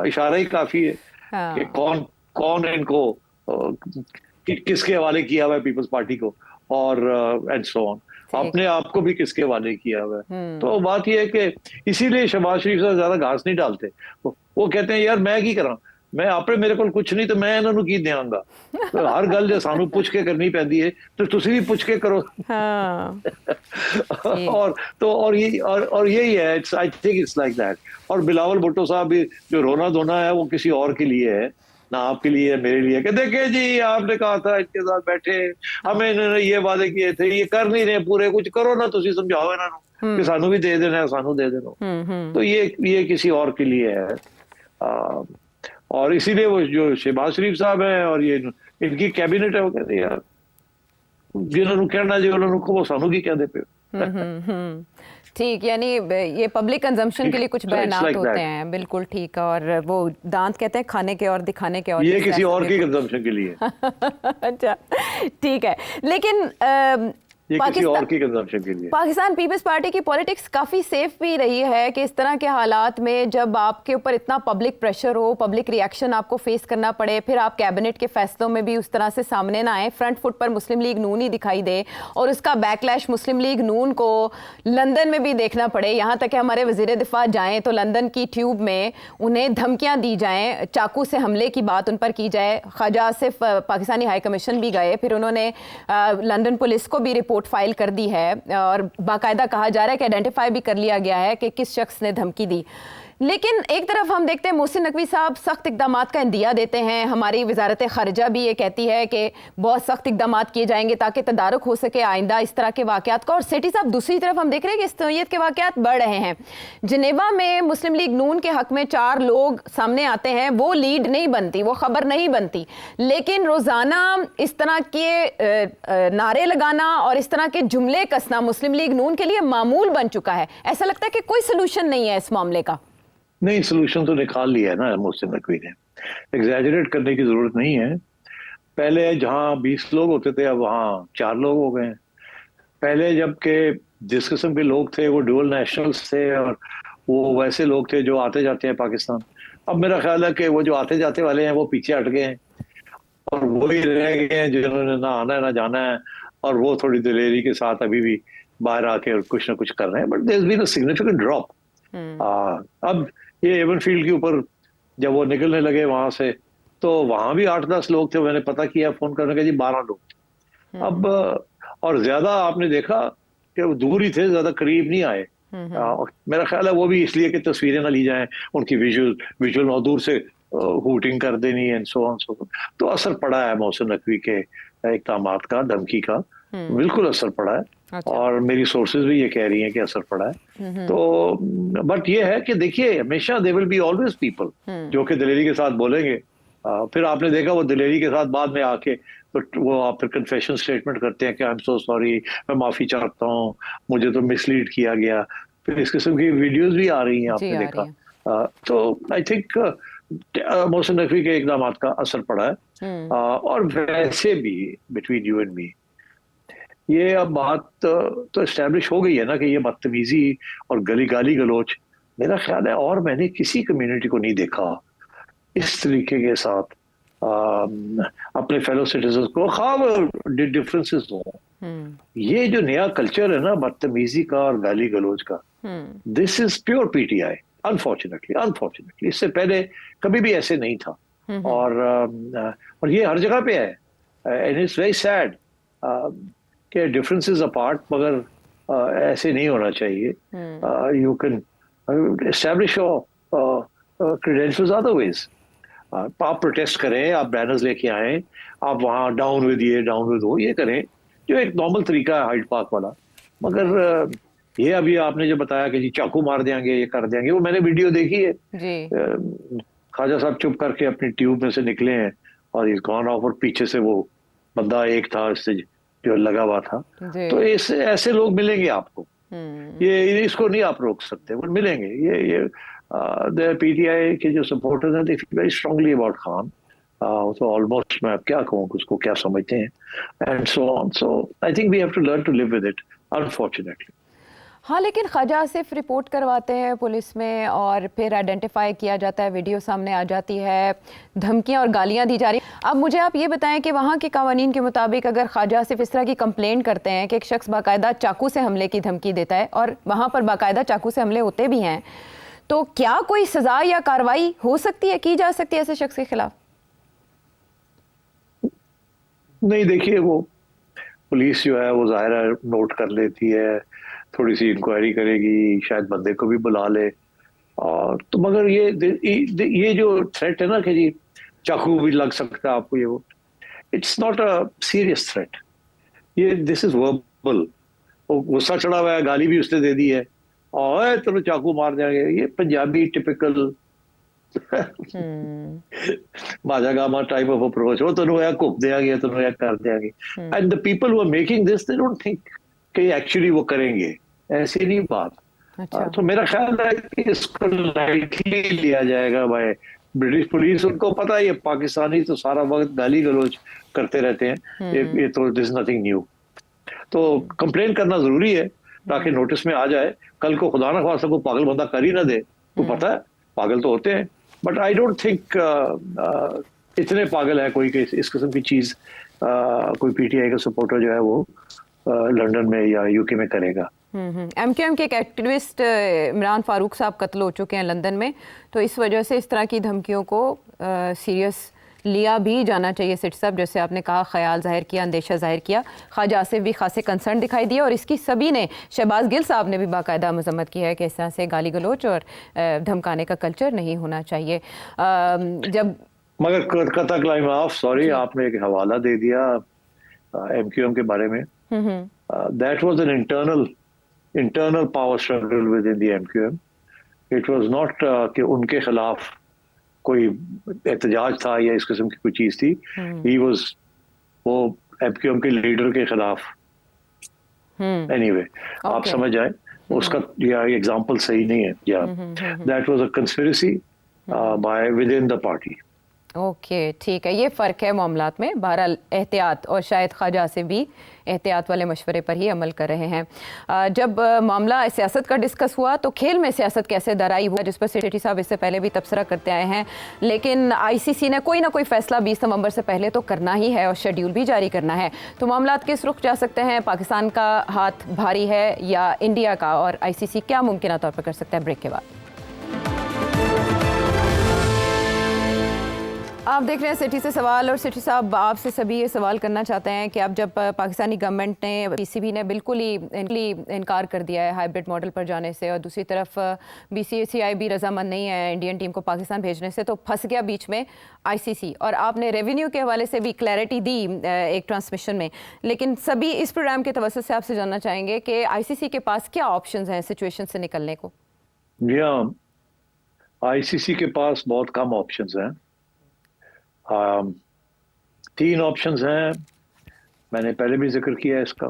इशारा ही काफी है कि कौन इनको किसके हवाले किया हुआ है पीपल्स पार्टी को, और एंड सो ऑन, अपने आप को भी किसके वाले किया हुआ है। तो बात यह है कि इसीलिए शहबाज शरीफ साहब ज्यादा घास नहीं डालते। वो कहते हैं यार मैं की करा, मैं आपने मेरे को कुछ नहीं तो मैं इन्होंने की देंगा। तो हर गल जो सानू पुछ के करनी पैंदी है तो तुसी भी पुछ के करो। हाँ। और यही है, it's I think it's like that. और बिलावल भुट्टो साहब भी जो रोना धोना है वो किसी और के लिए है, ना आपके लिए है, मेरे लिए। कि देखिए जी आपने कहा था इनके साथ बैठे, हमें इन्होंने ये वादे किए थे, ये कर नहीं रहे पूरे, कुछ करो ना, तुसी समझाओ इन्होंने कि सानू भी दे देना, सानू दे देना। तो ये किसी और के लिए है। और इसीलिए वो जो शहबाज शरीफ साहब है और ये इनकी कैबिनेट है, वो कहते हैं यार जिन्होंने कहना जो उन्होंने वो सानू की कहते पे। ठीक, यानी ये पब्लिक कंजम्पशन के लिए कुछ बयानात like होते that. हैं, बिल्कुल ठीक। और वो दांत कहते हैं खाने के और दिखाने के और, ये किसी और की कंजम्पशन के लिए। अच्छा ठीक है, लेकिन ये किसी और की कंजम्पशन के लिए। पाकिस्तान पीपल्स पार्टी की पॉलिटिक्स काफ़ी सेफ भी रही है कि इस तरह के हालात में जब आपके ऊपर इतना पब्लिक प्रेशर हो, पब्लिक रिएक्शन आपको फेस करना पड़े, फिर आप कैबिनेट के फैसलों में भी उस तरह से सामने ना आए, फ्रंट फुट पर मुस्लिम लीग नून ही दिखाई दे और उसका बैकलैश मुस्लिम लीग नून को लंदन में भी देखना पड़े। यहाँ तक कि हमारे वज़ीर दिफा जाएँ तो लंदन की ट्यूब में उन्हें धमकियाँ दी जाएँ, चाकू से हमले की बात उन पर की जाए। ख्वाजा आसिफ पाकिस्तानी हाई कमीशन भी गए, फिर उन्होंने लंदन पुलिस को भी रिपोर्ट फाइल कर दी है और बाकायदा कहा जा रहा है कि आइडेंटिफाई भी कर लिया गया है कि किस शख्स ने धमकी दी। लेकिन एक तरफ हम देखते हैं मोहसिन नकवी साहब सख्त इकदामात का इंदिया देते हैं, हमारी वजारत खारिजा भी ये कहती है कि बहुत सख्त इकदामात किए जाएंगे ताकि तदारुक हो सके आइंदा इस तरह के वाक़यात का। और सेठी साहब दूसरी तरफ हम देख रहे हैं कि इस नौयत के वाक़यात बढ़ रहे हैं। जिनेवा में मुस्लिम लीग नून के हक में 4 लोग सामने आते हैं, वो लीड नहीं बनती, वो खबर नहीं बनती, लेकिन रोज़ाना इस तरह के नारे लगाना और इस तरह के जुमले कसना मुस्लिम लीग नून के लिए मामूल बन चुका है। ऐसा लगता है कि कोई सोल्यूशन नहीं है इस मामले का। नहीं, सोल्यूशन तो निकाल लिया है ना मोहसिन नकवी ने, एग्जैजरेट करने की जरूरत नहीं है। पहले जहां 20 लोग होते थे अब वहां 4 लोग हो गए हैं। पहले जबकि जिस किस्म के लोग थे वो ड्यूअल नेशनल्स थे और वो वैसे लोग थे जो आते जाते हैं पाकिस्तान। अब मेरा ख्याल है कि वो जो आते जाते वाले हैं वो पीछे हट गए हैं और वही रह गए हैं जिन्होंने ना आना है ना जाना है, और वो थोड़ी दिलेरी के साथ अभी भी बाहर आके कुछ ना कुछ कर रहे हैं। But there has been a significant drop. अब ये एवन फील्ड के ऊपर जब वो निकलने लगे वहां से तो वहां भी 8-10 लोग थे, मैंने पता किया फोन करने का जी 12 लोग। अब और ज्यादा आपने देखा कि वो दूर ही थे, ज्यादा करीब नहीं आए। मेरा ख्याल है वो भी इसलिए कि तस्वीरें ना ली जाएं, उनकी विजुअल और दूर से हूटिंग कर देनी एंड सो ऑन सो। तो असर पड़ा है मोहसिन नकवी के इक़दामात का, धमकी का, बिल्कुल असर पड़ा है। अच्छा। और मेरी सोर्सेज भी ये कह रही हैं कि असर पड़ा है। तो बट ये है कि देखिए हमेशा there will be always people जो कि दिलेरी के साथ बोलेंगे। फिर आपने देखा वो दिलेरी के साथ बाद में आके तो वो आप फिर कन्फेशन स्टेटमेंट करते हैं कि आई एम सो सॉरी, मैं माफी चाहता हूँ, मुझे तो मिसलीड किया गया। फिर इस किस्म की वीडियोस भी आ रही हैं, आपने देखा। तो आई थिंक मोहसिन नकवी के इक़दामात का असर पड़ा है। और वैसे भी बिटवीन यू एंड मी ये अब बात तो एस्टेब्लिश हो गई है ना कि ये बदतमीजी और गाली गलोच, मेरा ख्याल है और मैंने किसी कम्युनिटी को नहीं देखा इस तरीके के साथ अपने फेलो सिटीजन को, खाब डिफरेंसेस हो। ये जो नया कल्चर है ना बदतमीजी का और गाली गलोच का, this is pure PTI unfortunately. इससे पहले कभी भी ऐसे नहीं था। और ये हर जगह पे है एंड इट्स वेरी सैड कि डिफरेंसेस अपार्ट, मगर ऐसे नहीं होना चाहिए। You can establish credentials other ways. आप प्रोटेस्ट करें, आप बैनर्स लेके आए, आप वहाँ डाउन विद ये करें जो एक नॉर्मल तरीका है हाइड पार्क वाला। मगर ये अभी आपने जो बताया कि जी चाकू मार देंगे, ये कर देंगे, वो मैंने वीडियो देखी है। ख्वाजा साहब चुप करके अपनी ट्यूब में से निकले हैं और इस गॉन ऑफ, और पीछे से वो बंदा एक था इससे जो लगा हुआ था। तो ऐसे लोग मिलेंगे आपको, ये इसको नहीं आप रोक सकते, वो मिलेंगे। ये पीटीआई के जो सपोर्टर्स हैं they feel very strongly about Khan. तो ऑलमोस्ट मैं क्या कहूँ, उसको क्या समझते हैं and so on. So I think we have to learn to live with it, unfortunately. हाँ, लेकिन ख्वाजा आसिफ रिपोर्ट करवाते हैं पुलिस में और फिर आइडेंटिफाई किया जाता है, वीडियो सामने आ जाती है, धमकियां और गालियां दी जा रही हैं। अब मुझे आप ये बताएं कि वहाँ के कानून के मुताबिक अगर ख्वाजा आसिफ इस तरह की कंप्लेंट करते हैं कि एक शख्स बाकायदा चाकू से हमले की धमकी देता है और वहाँ पर बाकायदा चाकू से हमले होते भी हैं, तो क्या कोई सजा या कार्रवाई हो सकती है, की जा सकती है ऐसे शख्स के खिलाफ? नहीं, देखिए, वो पुलिस जो है वो ज़ाहिर है नोट कर लेती है, थोड़ी सी इंक्वायरी करेगी, शायद बंदे को भी बुला ले। और तो मगर ये जो थ्रेट है ना कि जी चाकू भी लग सकता है आपको, ये वो, it's not a serious threat. ये दिस इज वर्बल। वो गुस्सा चढ़ा हुआ है, गाली भी उसने दे दी है और तेरे चाकू मार देंगे। ये पंजाबी टिपिकल माजा गामा टाइप ऑफ अप्रोच। वो तेनों या घुप देंगे, तेनों या कर देंगे। And the people who are making this, they don't think कि एक्चुअली वो करेंगे। ऐसी नहीं बात। अच्छा। तो मेरा ख्याल है कि इसको लाइटली लिया जाएगा भाई ब्रिटिश पुलिस। उनको पता है ये पाकिस्तानी तो सारा वक्त गाली गलौज करते रहते हैं, ये तो दिस नथिंग न्यू। तो कंप्लेन करना जरूरी है ताकि नोटिस में आ जाए। कल को खुदा ना खासा को पागल बंदा कर ही ना दे, तो पता है पागल तो होते हैं, बट आई डोंट थिंक इतने पागल है कोई इस किस्म की चीज कोई पीटीआई का सपोर्टर जो है वो लंदन में या यूके में करेगा। एमक्यूएम के एक एक्टिविस्ट इमरान फारूक साहब कत्ल हो चुके हैं लंदन में, तो इस वजह से इस तरह की धमकियों को सीरियस लिया भी जाना चाहिए। सिट साहब, जैसे आपने कहा, ख्याल जाहिर किया, अंदेशा जाहिर किया, ख्वाजा आसिफ भी खासे कंसर्न दिखाई दिए और इसकी सभी ने, शहबाज गिल साहब ने भी बाकायदा मजम्मत की है कि इस तरह से गाली गलोच और धमकाने का कल्चर नहीं होना चाहिए। जब मगर कतक लाइन ऑफ, सॉरी, आपने एक हवाला दे दिया एमक्यूएम के बारे में। That was an internal power struggle with in the MQM. It was not कि उनके खिलाफ कोई एहतजाज था या इस किस्म की कोई चीज थी। ही वाज वो एमक्यूएम के लीडर के खिलाफ। एनीवे, आप समझ जाए उसका या एग्जांपल सही नहीं है। या that was a conspiracy by within the party. Okay, ठीक है, ये फ़र्क है मामलात में। बहरहाल एहतियात, और शायद ख्वाजा से भी एहतियात वाले मशवरे पर ही अमल कर रहे हैं। जब मामला सियासत का डिस्कस हुआ तो खेल में सियासत कैसे दराई हुआ, जिस पर सेठी साहब इससे पहले भी तबसरा करते आए हैं, लेकिन आईसीसी ने कोई ना कोई फैसला 20 नवंबर से पहले तो करना ही है और शेड्यूल भी जारी करना है। तो मामलात किस रुख जा सकते हैं? पाकिस्तान का हाथ भारी है या इंडिया का, और आईसीसी क्या मुमकिन तौर पर कर सकता है? ब्रेक के बाद आप देख रहे हैं सिटी से सवाल, और सिटी साहब, आपसे सभी ये सवाल करना चाहते हैं कि अब जब पाकिस्तानी गवर्नमेंट ने, पीसीबी ने बिल्कुल ही इनकार कर दिया है हाइब्रिड मॉडल पर जाने से, और दूसरी तरफ बीसीसीआई भी रजामंद नहीं है इंडियन टीम को पाकिस्तान भेजने से, तो फंस गया बीच में आईसीसी। और आपने रेवेन्यू के हवाले से भी क्लैरिटी दी एक ट्रांसमिशन में, लेकिन सभी इस प्रोग्राम के तवज्जुह से आपसे जानना चाहेंगे कि आईसीसी के पास क्या ऑप्शंस हैं सिचुएशन से निकलने को? आईसीसी के पास बहुत कम ऑप्शंस हैं। 3 ऑप्शंस हैं, मैंने पहले भी जिक्र किया है इसका।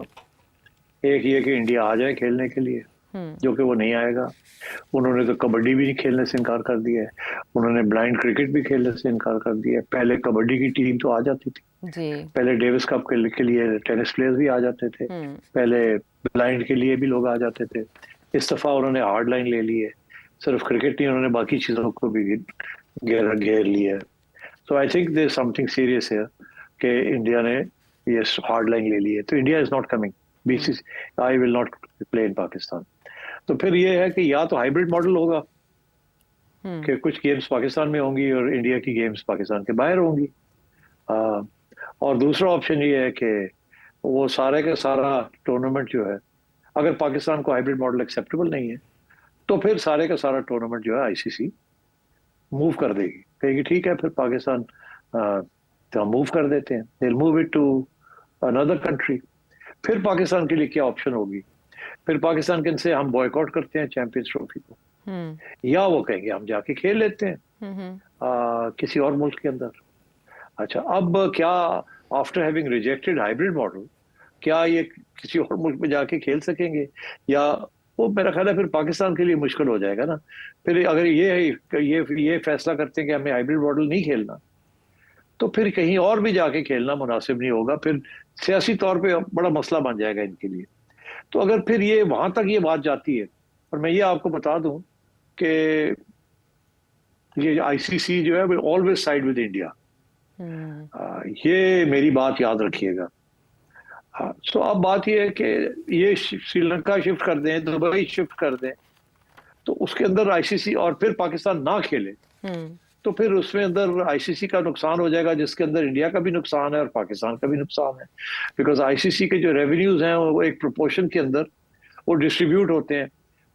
एक ये कि इंडिया आ जाए खेलने के लिए, जो कि वो नहीं आएगा। उन्होंने तो कबड्डी भी खेलने से इनकार कर दिया है, उन्होंने ब्लाइंड क्रिकेट भी खेलने से इनकार कर दिया है। पहले कबड्डी की टीम तो आ जाती थी जी। पहले डेविस कप के लिए टेनिस प्लेयर्स भी आ जाते थे, पहले ब्लाइंड के लिए भी लोग आ जाते थे। इस दफा उन्होंने हार्ड लाइन ले ली है, सिर्फ क्रिकेट नहीं, उन्होंने बाकी चीजों को भी घेर लिया है। So I think there's something serious here कि इंडिया ने ये हार्ड लाइन ले ली है। तो India is not coming, BCCI will not play in Pakistan. तो फिर ये है कि या तो हाइब्रिड मॉडल होगा कि कुछ गेम्स पाकिस्तान में होंगी और इंडिया की गेम्स पाकिस्तान के बाहर होंगी, और दूसरा ऑप्शन ये है कि वो सारे का सारा टूर्नामेंट जो है, अगर पाकिस्तान को हाइब्रिड मॉडल एक्सेप्टेबल नहीं है तो फिर सारे का सारा टूर्नामेंट जो है आईसीसी मूव कर देगी, कहेगी ठीक है फिर पाकिस्तान तो हम मूव कर देते हैं, they'll move it to another country। फिर पाकिस्तान के लिए क्या ऑप्शन होगी? फिर पाकिस्तान के से हम बॉयकॉट करते हैं चैंपियंस ट्रॉफी को, या वो कहेंगे हम जाके खेल लेते हैं किसी और मुल्क के अंदर। अच्छा, अब क्या after having rejected hybrid model, क्या ये किसी और मुल्क में जाके खेल सकेंगे? या वो मेरा ख्याल है फिर पाकिस्तान के लिए मुश्किल हो जाएगा ना। फिर अगर ये फैसला करते हैं कि हमें हाइब्रिड मॉडल नहीं खेलना, तो फिर कहीं और भी जाके खेलना मुनासिब नहीं होगा, फिर सियासी तौर पे बड़ा मसला बन जाएगा इनके लिए। तो अगर फिर ये वहां तक ये बात जाती है, और मैं ये आपको बता दूं कि ये आईसीसी जो है ऑलवेज साइड विद इंडिया, ये मेरी बात याद रखिएगा। सो अब बात ये है कि ये श्रीलंका शिफ्ट कर दें, दुबई शिफ्ट कर दें, तो उसके अंदर आईसीसी, और फिर पाकिस्तान ना खेले तो फिर उसमें अंदर आईसीसी का नुकसान हो जाएगा, जिसके अंदर इंडिया का भी नुकसान है और पाकिस्तान का भी नुकसान है। बिकॉज आईसीसी के जो रेवेन्यूज हैं वो एक प्रोपोर्शन के अंदर वो डिस्ट्रीब्यूट होते हैं।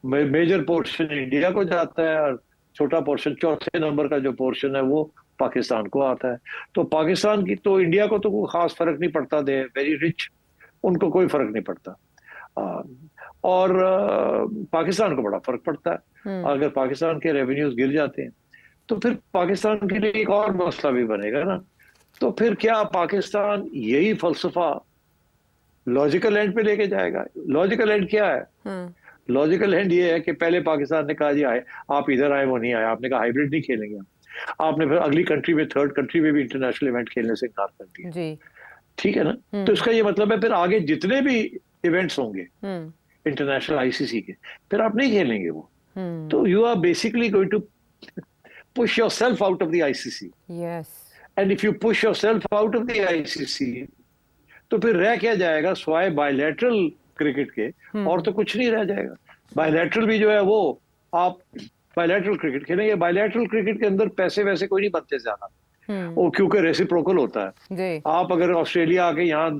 मेजर पोर्शन इंडिया को जाता है और छोटा पोर्शन, चौथे नंबर का जो पोर्शन है वो पाकिस्तान को आता है। तो पाकिस्तान की तो इंडिया को तो कोई खास फर्क नहीं पड़ता, दे वेरी रिच, उनको कोई फर्क नहीं पड़ता। और पाकिस्तान को बड़ा फर्क पड़ता है। अगर पाकिस्तान के रेवेन्यूज गिर जाते हैं तो फिर पाकिस्तान के लिए एक और मसला भी बनेगा ना। तो फिर क्या पाकिस्तान यही फलसफा लॉजिकल एंड पे लेके जाएगा? लॉजिकल एंड क्या है? लॉजिकल एंड ये है कि पहले पाकिस्तान ने कहा जी आए, आप इधर आए, वो नहीं आए, आपने कहा हाइब्रिड नहीं खेलेंगे। आपने फिर अगली कंट्री में, थर्ड कंट्री में भी इंटरनेशनल इवेंट खेलने से इनकार कर दिया। ठीक है ना? तो इसका ये मतलब है फिर आगे जितने भी इवेंट्स होंगे इंटरनेशनल आईसीसी के, फिर आप नहीं खेलेंगे वो। तो you are basically going to push yourself out of the ICC. Yes. And if you push yourself out of the ICC, तो फिर रह क्या जाएगा स्वाय बायलैटरल क्रिकेट के, और तो कुछ नहीं रह जाएगा। बायलैटरल भी जो है वो आप बायलैटरल क्रिकेट खेलेंगे। बायलैटरल क्रिकेट के अंदर पैसे वैसे कोई नहीं बनते ज्यादा, वो क्योंकि रेसिप्रोकल होता है। आप अगर ऑस्ट्रेलिया आके यहाँ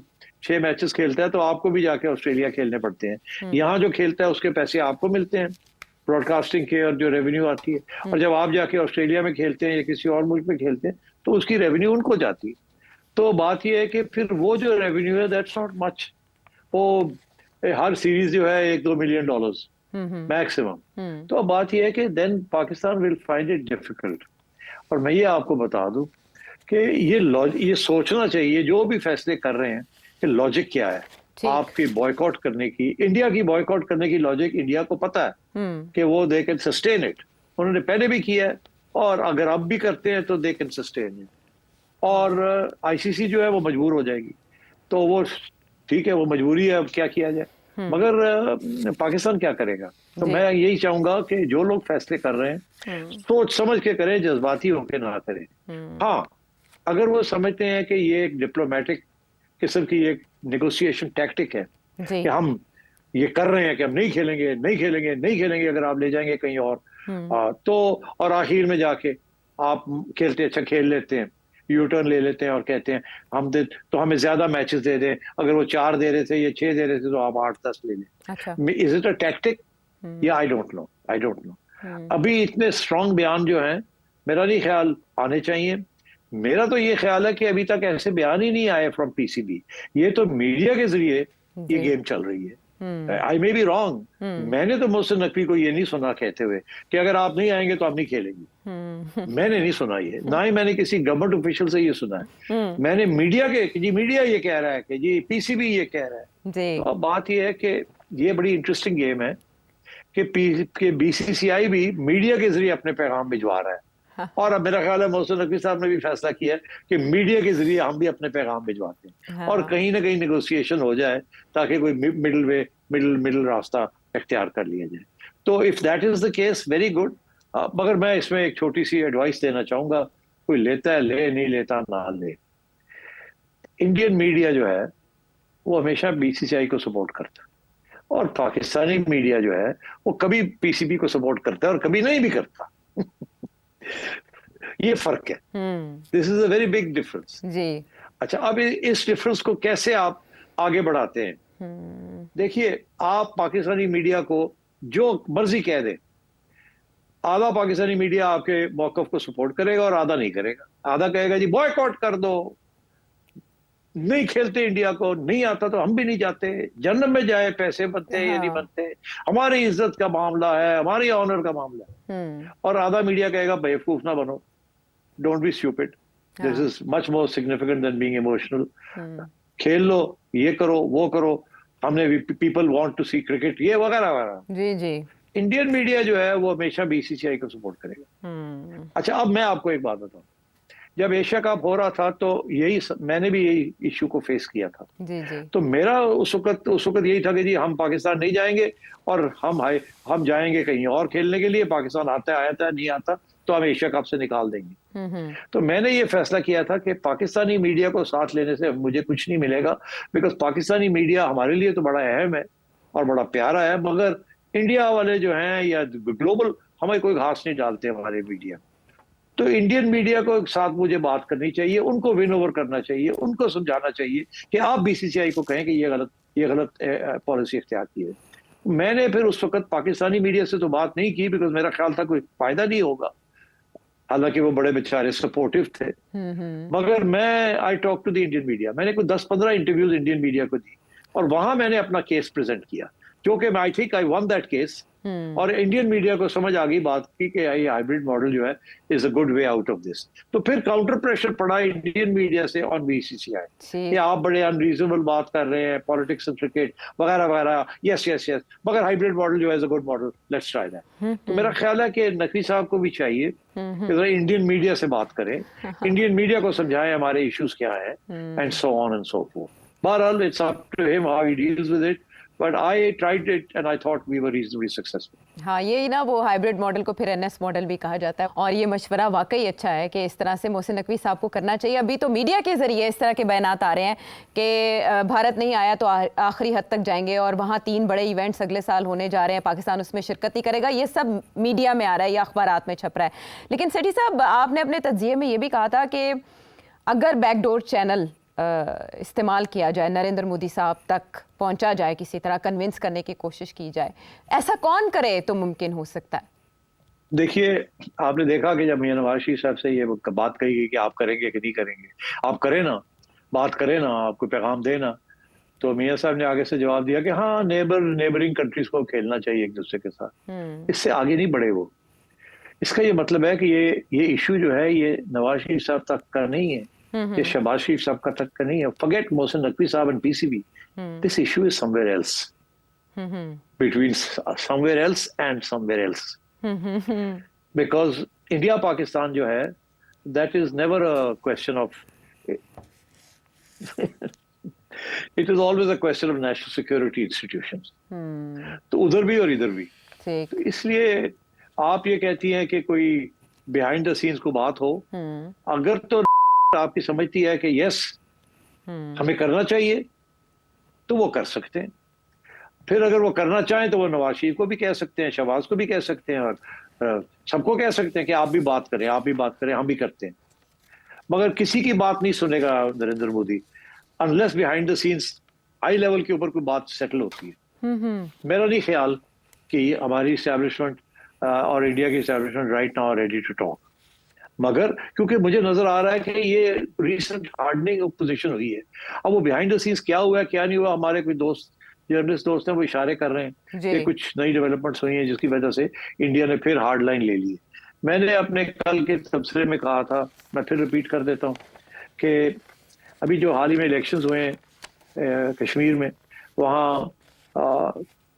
6 मैचेस खेलता है तो आपको भी जाके ऑस्ट्रेलिया खेलने पड़ते हैं। यहाँ जो खेलता है उसके पैसे आपको मिलते हैं, ब्रॉडकास्टिंग के, और जो रेवेन्यू आती है। और जब आप जाके ऑस्ट्रेलिया में खेलते हैं या किसी और मुल्क में खेलते हैं तो उसकी रेवेन्यू उनको जाती है। तो बात यह है कि फिर वो जो रेवेन्यू है दैट्स नॉट मच। वो हर सीरीज जो है $1-2 मिलियन मैक्सिमम। तो बात यह है कि then Pakistan will find it difficult. और मैं ये आपको बता दूं कि ये सोचना चाहिए जो भी फैसले कर रहे हैं कि लॉजिक क्या है आपकी बॉयकॉट करने की। इंडिया की बॉयकॉट करने की लॉजिक इंडिया को पता है कि वो दे कैन सस्टेन इट। उन्होंने पहले भी किया है और अगर अब भी करते हैं तो दे कैन सस्टेन इट। और आईसीसी जो है वो मजबूर हो जाएगी, तो वो ठीक है, वो मजबूरी है, अब क्या किया जाए। मगर पाकिस्तान क्या करेगा? तो मैं यही चाहूंगा कि जो लोग फैसले कर रहे हैं सोच समझ के करें, जज्बाती होकर ना करें। हाँ, अगर वो समझते हैं कि ये एक डिप्लोमेटिक किस्म की एक नेगोशिएशन टैक्टिक है कि हम ये कर रहे हैं कि हम नहीं खेलेंगे, नहीं खेलेंगे, नहीं खेलेंगे, अगर आप ले जाएंगे कहीं और, तो और आखिर में जाके आप खेलते अच्छा खेल लेते हैं, यू टर्न ले लेते हैं और कहते हैं हम दे तो हमें ज्यादा मैचेस दे दें, अगर वो 4 दे रहे थे या 6 दे रहे थे तो आप 8-10 ले लें। इज इट अ टैक्टिक या आई डोंट नो। अभी इतने स्ट्रॉन्ग बयान जो हैं मेरा नहीं ख्याल आने चाहिए। मेरा तो ये ख्याल है कि अभी तक ऐसे बयान ही नहीं आए फ्रॉम पीसीबी। ये तो मीडिया के जरिए ये गेम चल रही है। आई मे बी रॉन्ग, मैंने तो मोहसिन नकवी को ये नहीं सुना कहते हुए कि अगर आप नहीं आएंगे तो आप नहीं खेलेंगे। मैंने नहीं सुना ये, ना ही मैंने किसी गवर्नमेंट ऑफिशियल से ये सुना है। मैंने मीडिया के जी मीडिया ये कह रहा है कि जी पीसीबी ये कह रहा है। तो अब बात ये है कि ये बड़ी इंटरेस्टिंग गेम है कि बीसीसीआई भी मीडिया के जरिए अपने पैगाम भिजवा रहा है। और अब मेरा ख्याल है मोहसिन नकवी साहब ने भी फैसला किया है कि मीडिया के जरिए हम भी अपने पैगाम भिजवाते हैं और कहीं ना कहीं नेगोशिएशन हो जाए ताकि कोई मिडिल रास्ता इख्तियार कर लिया जाए। तो if that is the case very good. मगर मैं इसमें एक छोटी सी एडवाइस देना चाहूंगा, कोई लेता है ले, नहीं लेता ना ले। इंडियन मीडिया जो है वो हमेशा बीसीसीआई को सपोर्ट करता है और पाकिस्तानी मीडिया जो है वो कभी पीसीबी को सपोर्ट करता है और कभी नहीं भी करता। ये फर्क है। This is a very big difference जी। अच्छा, अब इस डिफरेंस को कैसे आप आगे बढ़ाते हैं? देखिए, आप पाकिस्तानी मीडिया को जो मर्जी कह दे, आधा पाकिस्तानी मीडिया आपके मौकफ को सपोर्ट करेगा और आधा नहीं करेगा। आधा कहेगा जी बॉयकॉट कर दो, नहीं खेलते इंडिया को, नहीं आता तो हम भी नहीं जाते, जन्नत में जाए, पैसे बनते हैं या नहीं बनते, हमारी इज्जत का मामला है, हमारी ऑनर का मामला है। और आधा मीडिया कहेगा बेवकूफ ना बनो, don't be stupid, this is much more significant than being emotional. खेल लो, ये करो, वो करो, हमने people want to see cricket, ये वगैरह वगैरह। जी जी। इंडियन मीडिया जो है वो हमेशा बीसीसीआई को सपोर्ट करेगा। अच्छा, अब मैं आपको एक बात बताऊं, जब एशिया कप हो रहा था तो मैंने भी यही इशू को फेस किया था। जी जी। तो मेरा उस वक्त यही था कि जी हम पाकिस्तान नहीं जाएंगे और हम जाएंगे कहीं और खेलने के लिए। पाकिस्तान आता है नहीं आता तो हम एशिया कप से निकाल देंगे। तो मैंने ये फैसला किया था कि पाकिस्तानी मीडिया को साथ लेने से मुझे कुछ नहीं मिलेगा, बिकॉज पाकिस्तानी मीडिया हमारे लिए तो बड़ा अहम है और बड़ा प्यारा है, मगर इंडिया वाले जो हैं या ग्लोबल हमें कोई घास नहीं डालते हमारे मीडिया। तो इंडियन मीडिया को साथ मुझे बात करनी चाहिए, उनको विन ओवर करना चाहिए, उनको समझाना चाहिए कि आप बीसीसीआई को कहें कि ये गलत पॉलिसी इख्तियार की है। मैंने फिर उस वक्त पाकिस्तानी मीडिया से तो बात नहीं की, बिकॉज मेरा ख्याल था कोई फायदा नहीं होगा, हालांकि वो बड़े बेचारे सपोर्टिव थे। मगर मैं I talk to the Indian media, मैंने कोई 10-15 इंटरव्यूज इंडियन मीडिया को दी और वहां मैंने अपना केस प्रेजेंट किया, क्योंकि I think I one that case. और इंडियन मीडिया को समझ आ गई बात की कि ये हाइब्रिड मॉडल जो है is a good way out of this. तो फिर काउंटर प्रेशर पड़ा इंडियन मीडिया से ऑन बीसीसीआई कि आप बड़े अनरीजनेबल बात कर रहे हैं, पॉलिटिक्स एंड क्रिकेट वगैरह वगैरह। यस मगर हाइब्रिड मॉडल जो है is a good model, let's try that. तो मेरा ख्याल है कि नकवी साहब को भी चाहिए कि इंडियन मीडिया से बात करें, इंडियन मीडिया को समझाएं हमारे इश्यूज क्या है and so on and so forth. बहरहाल it's up to him how he deals with it, but I tried it and I thought we were reasonably successful. हाँ, ये ना वो हाइब्रिड मॉडल को फिर एनएस मॉडल भी कहा जाता है, और ये मशवरा वाकई अच्छा है कि इस तरह से मोहसिन नकवी साहब को करना चाहिए। अभी तो मीडिया के जरिए इस तरह के बयानात आ रहे हैं कि भारत नहीं आया तो आखिरी हद तक जाएंगे और वहाँ 3 बड़े इवेंट्स अगले साल होने जा रहे हैं, पाकिस्तान उसमें शिरकत नहीं करेगा। ये सब मीडिया में आ रहा है या अखबारात में छप रहा है। लेकिन सेठी साहब, आपने अपने तज्जिये में ये भी कहा था कि अगर बैकडोर चैनल इस्तेमाल किया जाए, नरेंद्र मोदी साहब तक पहुंचा जाए, किसी तरह कन्विंस करने की कोशिश की जाए, ऐसा कौन करे तो मुमकिन हो सकता है? देखिए, आपने देखा कि जब मियां नवाज शरीफ साहब से ये बात कही गई कि आप करेंगे कि नहीं करेंगे, आप करें ना, बात करें ना, आपको पैगाम देना, तो मियां साहब ने आगे से जवाब दिया कि हाँ, नेबरिंग कंट्रीज को खेलना चाहिए एक दूसरे के साथ। इससे आगे नहीं बढ़े वो। इसका ये मतलब है कि ये इशू जो है ये नवाज शरीफ साहब तक का नहीं है, ये शहबाज शरीफ साहब का तक का नहीं है। फॉरगेट मोहसिन नकवी साहब and PCB, this issue is somewhere else, between somewhere else and somewhere else, because India Pakistan जो है that is never a question of, it is always a question of national security institutions. तो उधर भी और इधर भी। तो इसलिए आप ये कहती हैं कि कोई बिहाइंड द सीन्स को बात हो, अगर तो आपकी समझती है कि यस हमें करना चाहिए तो वो कर सकते हैं। फिर अगर वो करना चाहें तो वो नवाज शरीफ को भी कह सकते हैं, शहबाज को भी कह सकते हैं, और सबको कह सकते हैं कि आप भी बात करें, आप भी बात करें, हम भी करते हैं। मगर किसी की बात नहीं सुनेगा Narendra Modi unless behind the scenes high level के ऊपर कोई बात सेटल होती है। मेरा नहीं ख्याल कि हमारी इस्टेब्लिशमेंट और इंडिया की establishment right now ready to talk. मगर क्योंकि मुझे नजर आ रहा है कि ये रीसेंट हार्डनिंग पोजीशन हुई है, अब वो बिहाइंड द सीन्स क्या हुआ क्या नहीं हुआ, हमारे कोई दोस्त जर्नलिस्ट दोस्त हैं वो इशारे कर रहे हैं कि कुछ नई डेवलपमेंट्स हुई हैं जिसकी वजह से इंडिया ने फिर हार्ड लाइन ले ली है। मैंने अपने कल के तबसरे में कहा था, मैं फिर रिपीट कर देता हूँ कि अभी जो हाल ही में इलेक्शंस हुए हैं कश्मीर में, वहाँ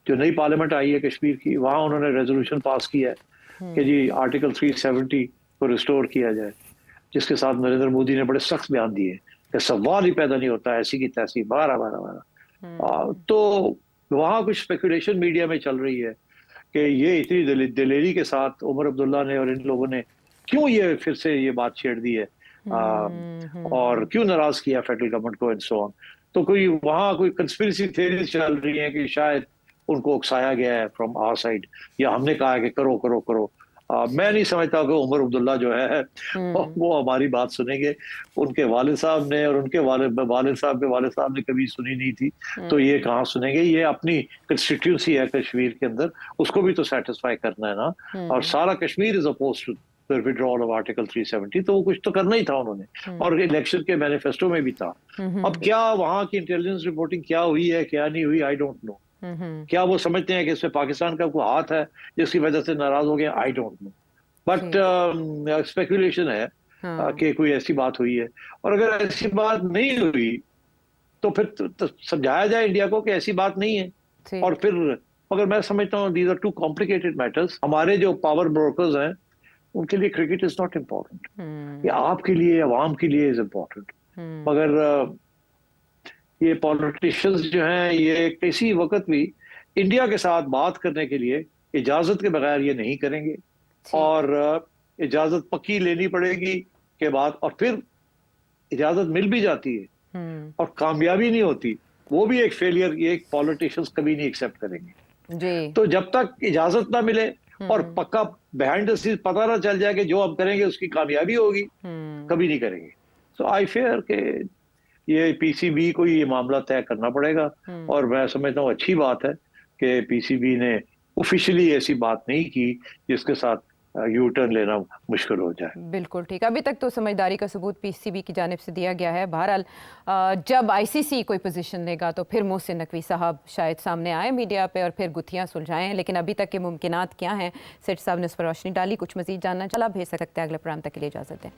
जो नई पार्लियामेंट आई है कश्मीर की, वहाँ उन्होंने रेजोल्यूशन पास किया है कि जी आर्टिकल 370 को रिस्टोर किया जाए, जिसके साथ नरेंद्र मोदी ने बड़े सख्त बयान दिए कि सवाल ही पैदा नहीं होता ऐसी की तैसी बारह। तो वहाँ कुछ स्पेकुलेशन मीडिया में चल रही है कि ये इतनी दिलेरी के साथ उमर अब्दुल्ला ने और इन लोगों ने क्यों ये फिर से ये बात छेड़ दी है और क्यों नाराज किया फेडरल गवर्नमेंट को एंड सो ऑन। तो कोई वहाँ कोई कंस्पिरेसी थ्योरी चल रही है कि शायद उनको उकसाया गया है फ्रॉम आवर साइड, या हमने कहा है कि करो करो करो। मैं नहीं समझता कि उमर अब्दुल्ला जो है वो हमारी बात सुनेंगे। उनके वालिद साहब ने और उनके वालिद साहब ने कभी सुनी नहीं थी, तो ये कहाँ सुनेंगे। ये अपनी कंस्टिट्यूंसी है कश्मीर के अंदर, उसको भी तो सेटिस्फाई करना है ना। और सारा Kashmir is opposed to the withdrawal of article 370, तो वो कुछ तो करना ही था उन्होंने, और इलेक्शन के मैनिफेस्टो में भी था। अब क्या वहाँ की इंटेलिजेंस रिपोर्टिंग क्या हुई है क्या नहीं हुई, आई डोंट नो। क्या वो समझते हैं कि इसमें पाकिस्तान का कोई हाथ है जिसकी वजह से नाराज हो गया, I don't know. But speculation है कि कोई ऐसी बात हुई है, और अगर ऐसी बात नहीं हुई तो फिर तो समझाया जाए इंडिया को कि ऐसी बात नहीं है। और फिर मगर मैं समझता हूँ these are too complicated matters. हमारे जो पावर ब्रोकर्स हैं उनके लिए क्रिकेट इज नॉट इम्पोर्टेंट। ये आपके लिए, अवाम के लिए इज इम्पोर्टेंट। मगर ये पॉलिटिशियंस जो हैं ये किसी वक्त भी इंडिया के साथ बात करने के लिए इजाजत के बगैर ये नहीं करेंगे, और इजाजत पक्की लेनी पड़ेगी के बाद, और फिर इजाजत मिल भी जाती है और कामयाबी नहीं होती, वो भी एक फेलियर, ये एक पॉलिटिशियंस कभी नहीं एक्सेप्ट करेंगे जी। तो जब तक इजाजत ना मिले और पक्का बिहाइंड द सीन पता ना चल जाए कि जो हम करेंगे उसकी कामयाबी होगी, कभी नहीं करेंगे। सो आई फेयर के ये पीसीबी को ये मामला तय करना पड़ेगा, और मैं समझता हूँ अच्छी बात है कि पीसीबी ने ऑफिशियली ऐसी बात नहीं की जिसके साथ यू टर्न लेना मुश्किल हो जाए। बिल्कुल ठीक। अभी तक तो समझदारी का सबूत पीसीबी की जानिब से दिया गया है। बहरहाल जब आईसीसी कोई पोजीशन लेगा तो फिर मोहसिन नकवी साहब शायद सामने आए मीडिया पे और फिर गुत्थियां सुलझाएं, लेकिन अभी तक के मुमकिनात क्या हैं, सेठ साहब ने उस पर रोशनी डाली। कुछ मजीद जानना चला भेज सकते हैं। अगले प्रोग्राम तक के लिए इजाज़त दें।